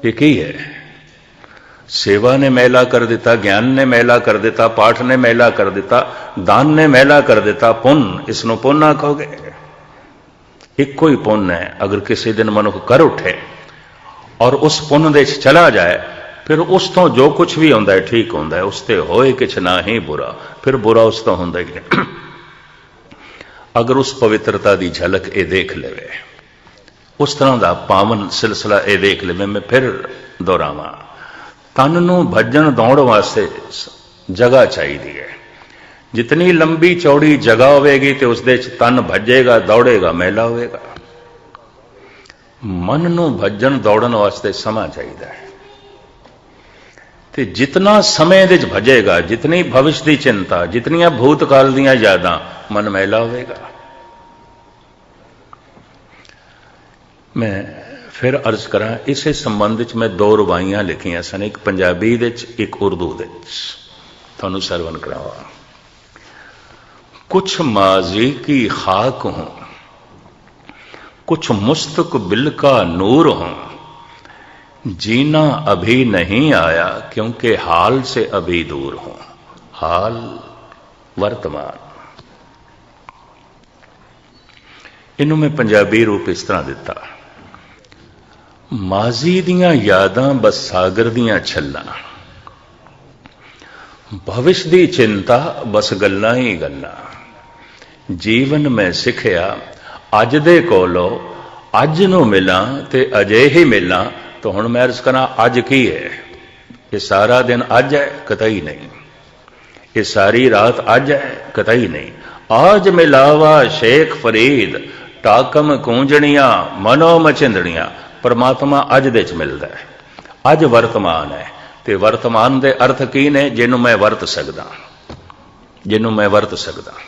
एक ही है, सेवा ने मैला कर दिता, ज्ञान ने मैला कर दिता, पाठ ने मैला कर दिता, दान ने मैला कर दिता, पुण्य इसनों पुण्य आखोगे। एक कोई पुण्य है, अगर किसी दिन मनुख कर उठे और उस पुण्य दे चला जाए, फिर उस तो जो कुछ भी होंदा है ठीक होंदा है, उसते होए किछ ना ही बुरा, फिर बुरा उस तो होंदा ही नहीं। अगर उस पवित्रता की झलक ये देख लेवे, उस तरह का पावन सिलसिला ये देख ले। मैं फिर दोहरावां, तन नूं भजन दौड़ वास्ते जगह चाहिए है। जितनी लंबी चौड़ी जगह होगी तो उस दे तन भजेगा, दौड़ेगा, मैला होगा। मन नूं भजन दौड़न वास्ते समा चाहिए है। तो जितना समय दे भजेगा, जितनी भविष्य की चिंता, जितनियां भूतकाल दीयां यादां, मन मैला होगा। मैं फिर अर्ज करा, इसे संबंध में 2 रवाइयां लिखियां सन, एक पंजाबी दे एक उर्दू दे। तुहानूं सरवण करावा। कुछ माजी की खाक हूं, कुछ मुस्तकबिल का नूर हूं, जीना अभी नहीं आया क्योंकि हाल से अभी दूर हूं। हाल वर्तमान, इनू मैं पंजाबी रूप इस तरह दिता। माजी दियां यादां बस सागर दियां छल्लां, भविष्य दी चिंता बस गल्लां ही गल्लां। जीवन में सिखिया अज दे कोलो, अज नूं मिलां ते अजे ही मिलां। तो हुण मैं अर्ज करा, अज की है? ये सारा दिन अज है? कतई नहीं। ये सारी रात अज है? कतई नहीं। आज मिलावा शेख फरीद, टाकम कूंजणियां मनो मचिंदड़ियां। परमात्मा अज दे च मिलदा है, अज वर्तमान है। ते वर्तमान दे अर्थ की ने? जिन्हों मैं वरत सकदा, जिन्हों मैं वरत सकदा।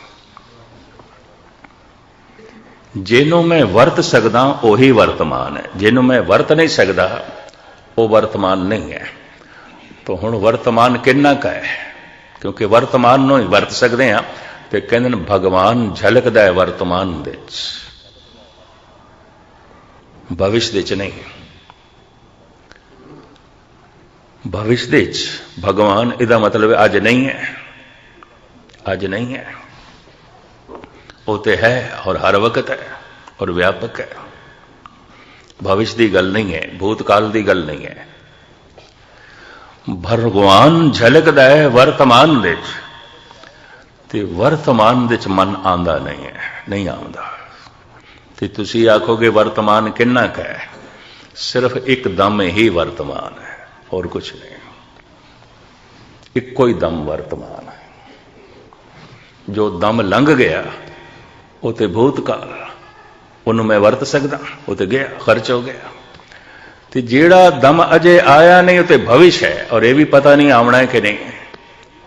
जिन्हों मैं वरत सकदा वही वर्तमान है, जिन्हों मैं वरत नहीं सकदा वो वर्तमान नहीं है। तो हुण वर्तमान किन्ना का है? क्योंकि वर्तमान नूं ही वरत सकते हैं। तो कहंदे भगवान झलकदा है वर्तमान दे विच, भविष्य दे विच नहीं। भविष्य दे विच भगवान, इहदा मतलब अज नहीं है, अज नहीं है। वो तो है और हर वक्त है और व्यापक है। भविष्य की गल नहीं है, भूतकाल की गल नहीं है। भगवान झलकदा है वर्तमान दे विच, ते वर्तमान दे विच मन आंदा नहीं है, नहीं आंदा। ते तुसी आखोगे वर्तमान किन्ना का है? सिर्फ एक दम ही वर्तमान है और कुछ नहीं। इक्को ही दम वर्तमान है। जो दम लंघ गया वो तो भूतकाल, उन्होंने मैं वरत सकदा, वो तो गया, खर्च हो गया। तो जेड़ा दम अजे आया नहीं वो तो भविष्य है, और ये भी पता नहीं आना है कि नहीं।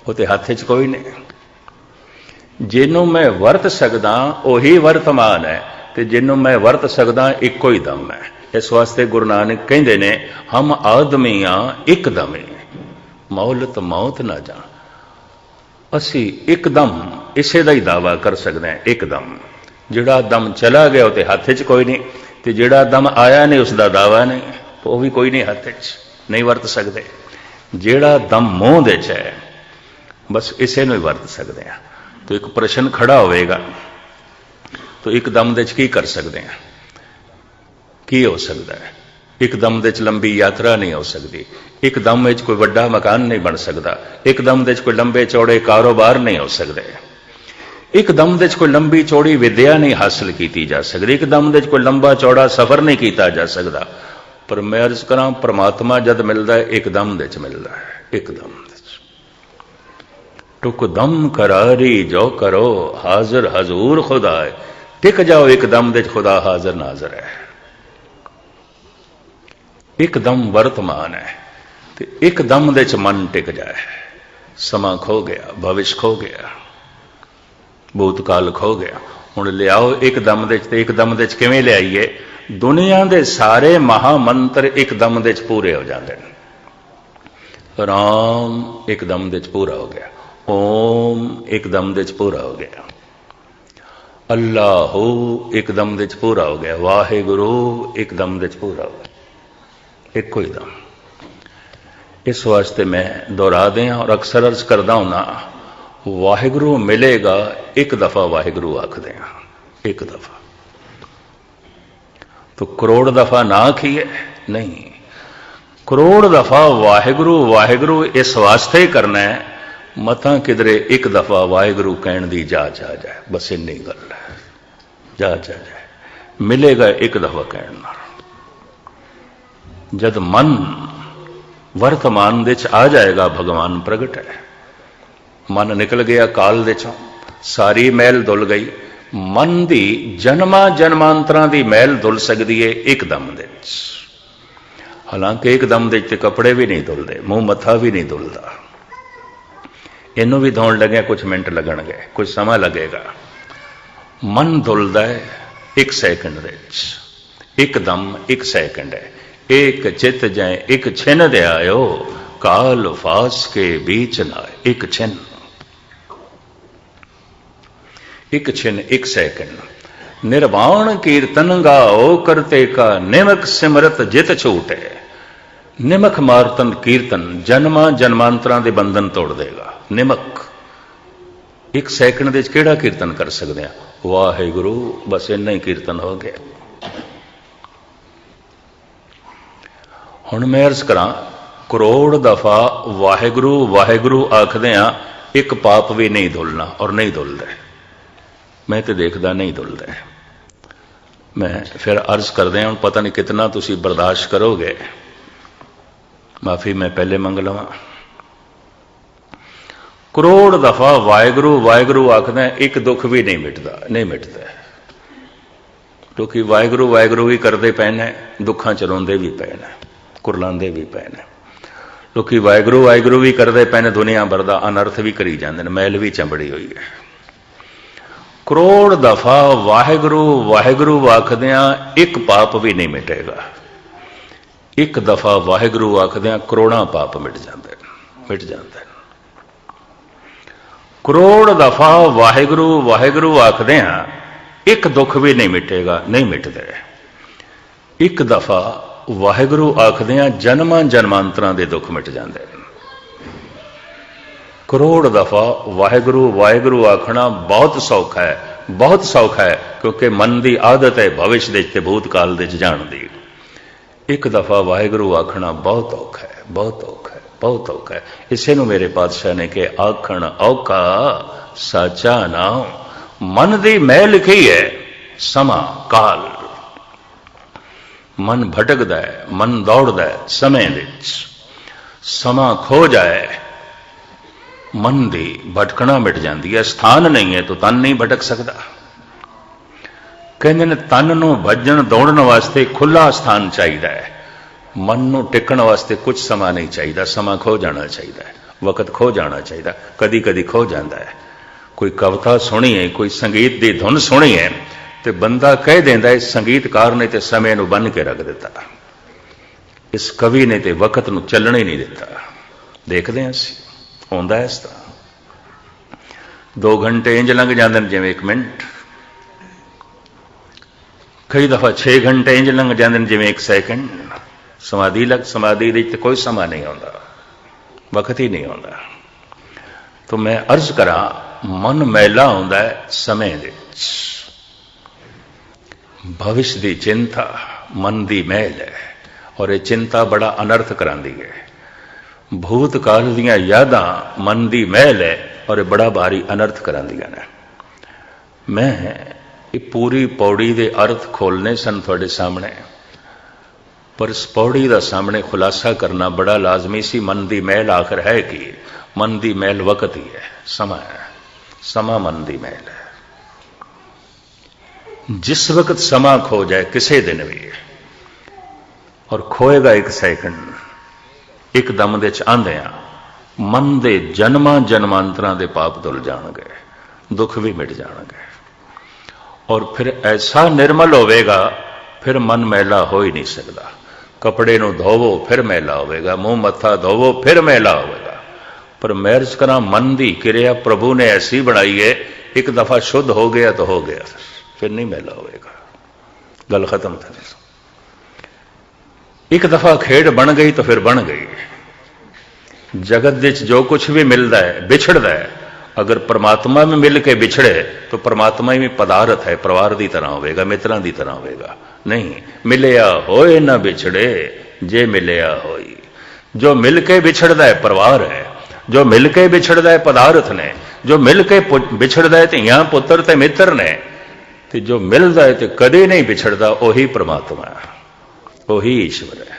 वो तो हथ च कोई नहीं। जिन्हों मैं वरत सकदा उही वर्तमान है, तो जिन्हों मैं वरत सकदा इको ही दम है। इस वास्ते गुरु नानक कहते ने हम आदमी हाँ एक दम ही, मौलत मौत ना जा। असी एकदम इसे का ही दावा कर सकते हैं, एकदम। जिहड़ा दम चला गया तो हथ च कोई नहीं, तो जिहड़ा दम आया नहीं उसका दावा नहीं, वो भी कोई नहीं हथ च, नहीं वरत सकते। जिहड़ा दम मूँह दे च है बस इसे ही वरत सकते हैं। तो एक प्रश्न खड़ा होएगा, तो एक दम दे की कर सकते हैं, की हो सकता है? एक दम दे लंबी यात्रा नहीं हो सकती, एक दम में कोई बड़ा मकान नहीं बन सकता, एक दम दे कोई लंबे चौड़े कारोबार नहीं हो सकते, एक दम दे कोई लंबी चौड़ी विद्या नहीं हासिल की जा सकती, एक दम दे कोई लंबा चौड़ा सफर नहीं किया जा सकता। पर मैं अर्ज करा परमात्मा जद मिलता है एक दम दे मिलता है, एक दम दे। टुक दम करारी जो करो हाजिर हजूर खुदा है, टिक जाओ एक दम दे खुदा हाजिर नाजर है। एकदम वर्तमान है, तो एकदम दे मन टिक जाए। समा खो गया, भविष्य खो गया, भूतकाल खो गया, हुण लियाओ एकदम दे। एकदम दे किवें लियाईए? दुनिया दे सारे महामंत्र एकदम दे पूरे हो जाते हैं। राम एकदम दे पूरा हो गया, ओम एकदम दे पूरा हो गया, अल्लाह एकदम दे पूरा हो गया, वाहिगुरु एकदम दे पूरा हो गया, एको ही दम। इस वास्ते मैं दोहरा दें और अक्सर अर्ज करदा हूं, वाहिगुरु मिलेगा एक दफा वाहिगुरु आख दें, एक दफा। तो करोड़ दफा ना आखिए नहीं, करोड़ दफा वाहिगुरु वाहिगुरु इस वास्ते ही करना है, मता किधरे एक दफा वाहिगुरु कहने दी जाच आ जाए, बस इन्नी गल है, जाच आ जाए। मिलेगा एक दफा कहना। जद मन वर्तमान दे आ जाएगा भगवान प्रगट है। मन निकल गया काल दे चों, सारी मैल धुल गई। मन दी जन्मा जन्मांतरां दी मैल धुल सकती है एकदम दे। हालांकि एकदम दे कपड़े भी नहीं धुलते, मूँह मत्था भी नहीं धुलता, इनू भी धोण लगे कुछ मिनट लगणगे, कुछ समय लगेगा। मन धुलदा है एक सैकंड दे, एकदम एक सैकंड है। एक चित जाए एक छिन दे आयो, काल फास के बीच ना। एक छिन, एक छिन एक सैकंड। निर्वाण कीर्तन गाओ करते का, निमक सिमरत जित छूटे। निमक मारतन कीर्तन जन्मा जन्मांतरां दे बंधन तोड़ देगा। निमक एक सैकंड दे केड़ा कीर्तन कर सकते हैं? वाहिगुरु, बस इन्ना ही कीर्तन हो गया। हुण मैं अर्ज करा, करोड़ दफा वाहिगुरु वाहिगुरु आखदे हां, एक पाप भी नहीं धुलना, और नहीं धुलदा। मैं तो देखदा नहीं धुलदा। मैं फिर अर्ज करदे हां, पता नहीं कितना तुसी बर्दाश्त करोगे, माफी मैं पहले मंग लवां। करोड़ दफा वाहिगुरु वाहिगुरु आखदे हां, एक दुख भी नहीं मिटदा, नहीं मिटदा। क्योंकि वाहिगुरु वाहिगुरु भी करते पे ने, दुखां च रोंदे भी पे ने, कुरलांदे भी पे ने। लोग वाहिगुरु वाहिगुरु भी करते पे ने, दुनिया भर का अनर्थ भी करी जाते हैं, मैल भी चंबड़ी हुई है। करोड़ दफा वाहिगुरु वाहिगुरु आखदिया एक पाप भी नहीं मिटेगा। एक दफा वाहिगुरु आखदिया करोड़ा पाप मिट जाते, मिट जाते। करोड़ दफा वाहिगुरु वाहिगुरु आखदिया एक दुख भी नहीं मिटेगा, नहीं मिटते। एक दफा वाहिगुरु आखदिया जन्मा जन्मांतरां दे दुख मिट जाते। करोड़ दफा वाहिगुरु वाहिगुरु आखना बहुत सौखा है, बहुत सौखा है, क्योंकि मन की आदत है भविष्य दे भूतकाल दे जाण दी। एक दफा वाहिगुरु आखना बहुत औखा है, बहुत औखा है, बहुत औखा है। इसे नूं मेरे पातशाह ने कि आखण औखा साचा नाम। मन की मैल लिखी है समा काल। मन भटकदा है, मन दौड़दा है समय विच। समा खो जाए, मन दी भटकना मिट जाती है। स्थान नहीं है तो तन नहीं भटक सकता। कहते हैं तन नूं भजन दौड़न वास्ते खुला स्थान चाहिए है, मन नूं टिकण वास्ते कुछ समा नहीं चाहिए, समा खो जाना चाहिए। वक्त खो जाना चाहिए, कदी कदी खो जाता है। कोई कविता सुनी है, कोई संगीत की धुन सुनी है, तो बंदा कह देंदा इस संगीतकार ने तो समय नूं बन के रख दिता, इस कवि ने तो वक्त नूं चलण ही नहीं दिता। देखते हैं असीं होंदा इस तरह, 2 घंटे इंज लंघ जाते हैं जिवें 1 मिनट, कई दफा 6 घंटे इंज लंघ जाते हैं जिवें 1 सैकंड। समाधि दी ते कोई समा नहीं आता, वक्त ही नहीं आता। तो मैं अर्ज करा, मन मैला होंदा है समय दे विच, भविष्य की चिंता मन की मैल है और ये चिंता बड़ा अनर्थ करांदी है। भूतकाल दीयां यादां मन की मैल है और बड़ा भारी अनर्थ करांदियां ने। मैं ये पूरी पौड़ी के अर्थ खोलने सन थोड़े सामने, पर इस पौड़ी का सामने खुलासा करना बड़ा लाजमी सी। मन की मैल आखिर है कि मन की मैल वक्त ही है, समा है। समा मन की मैल है। जिस वक्त समा खो जाए किसी दिन भी, और खोएगा 1 सैकंड, एकदम दे आंदियां मन के जन्मां जन्मांतरां दे पाप धुल जाणगे, दुख भी मिट जाणगे, और फिर ऐसा निर्मल होवेगा, फिर मन मैला हो ही नहीं सकता। कपड़े नूं धोवो फिर मैला होवेगा, मुंह मत्था धोवो फिर मैला होवेगा, पर मैरज करा मन की क्रिया प्रभु ने ऐसी बनाई है, एक दफा शुद्ध हो गया तो हो गया, फिर नहीं मैला होवेगा, गल खत्म था। एक दफा खेड बन गई तो फिर बन गई। जगत विच जो कुछ भी मिलता है बिछड़ता है, अगर परमात्मा में मिल के बिछड़े तो परमात्मा ही पदार्थ है, परिवार की तरह होवेगा, मित्रां की तरह होवेगा। नहीं, मिलिया होए ना बिछड़े जे मिलिया होई। जो मिल के बिछड़ता है परिवार है, जो मिल के बिछड़ता है पदार्थ ने, जो मिल के बिछड़ता है धियां पुत्र ते मित्र ने, तो जो मिलता है तो कदे नहीं बिछड़ता, वही परमात्मा है, वही ईश्वर है,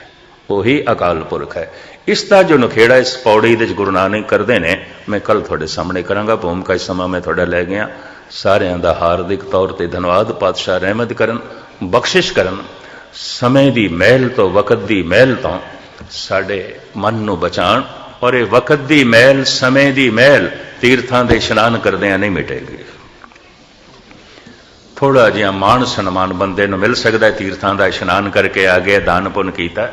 वही अकाल पुरख है। इसका जो नखेड़ा इस पौड़ी दे गुरु नानक करते हैं, मैं कल थोड़े सामने करांगा। भूमिका इस समा मैं थोड़ा लै गया। सारिਆਂ ਦਾ हार्दिक तौर पर धन्यवाद। पातशाह रहमत करन, बख्शिश करन, समय की मैल तो वक्त की मैल तो साडे मन नूं बचाण, और ये वक्त की मैल समय की मैल तीर्थां दे इशनान करदिआं नहीं मिटेगी। थोड़ा जिहा मान सन्मान बंदे नूं मिल सकता है, तीर्थां दा इशनान करके आ गया, दान पुन कीता,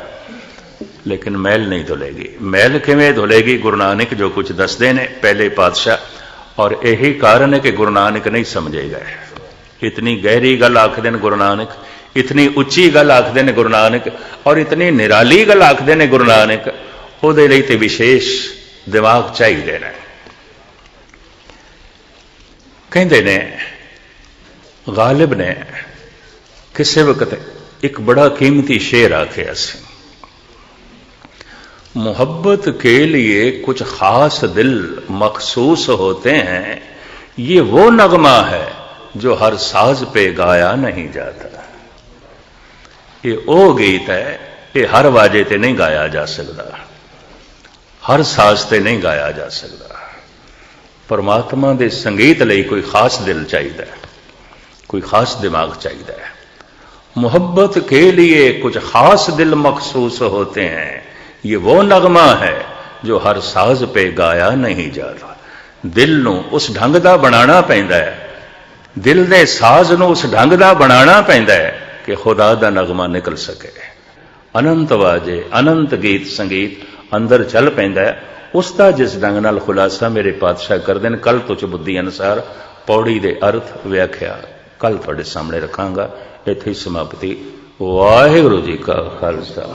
लेकिन मैल नहीं धुलेगी। मैल किवें धुलेगी? गुरु नानक जो कुछ दसदे ने पहले पातशाह, और यही कारण है कि गुरु नानक नहीं समझे गए। इतनी गहरी गल आखदे ने गुरु नानक, इतनी उच्ची गल आखदे ने गुरु नानक, और इतनी निराली गल आखदे ने गुरु नानक, उहदे लई ते विशेष दिमाग चाहिए ने। कहंदे ने गालिब ने किसी वक्त एक बड़ा कीमती शेर आखिया सी, मोहब्बत के लिए कुछ खास दिल मखसूस होते हैं, ये वो नगमा है जो हर साज पे गाया नहीं जाता। ये वो गीत है, ये हर वाजे ते नहीं गाया जा सकता, हर साज ते नहीं गाया जा सकता। परमात्मा दे संगीत लई कोई खास दिल चाहिए, कोई खास दिमाग चाहिए। मोहब्बत के लिए कुछ खास दिल मखसूस होते हैं, ये वो नगमा है जो हर साज पे गाया नहीं जाता। दिल नूं उस ढंग दा बनाना पैंदा है, दिल दे साज नूं उस ढंग दा बनाना पैंदा है कि खुदा दा नगमा निकल सके। अनंत वाजे, अनंत गीत संगीत अंदर चल पैंदा है। उसका जिस ढंग नाल खुलासा मेरे पातशाह करदे ने, कल तुच बुद्धि अनुसार पौड़ी दे अर्थ व्याख्या कल तुहाडे सामने रखांगा। इत्थे समाप्ति। वाहिगुरू जी का खालसा।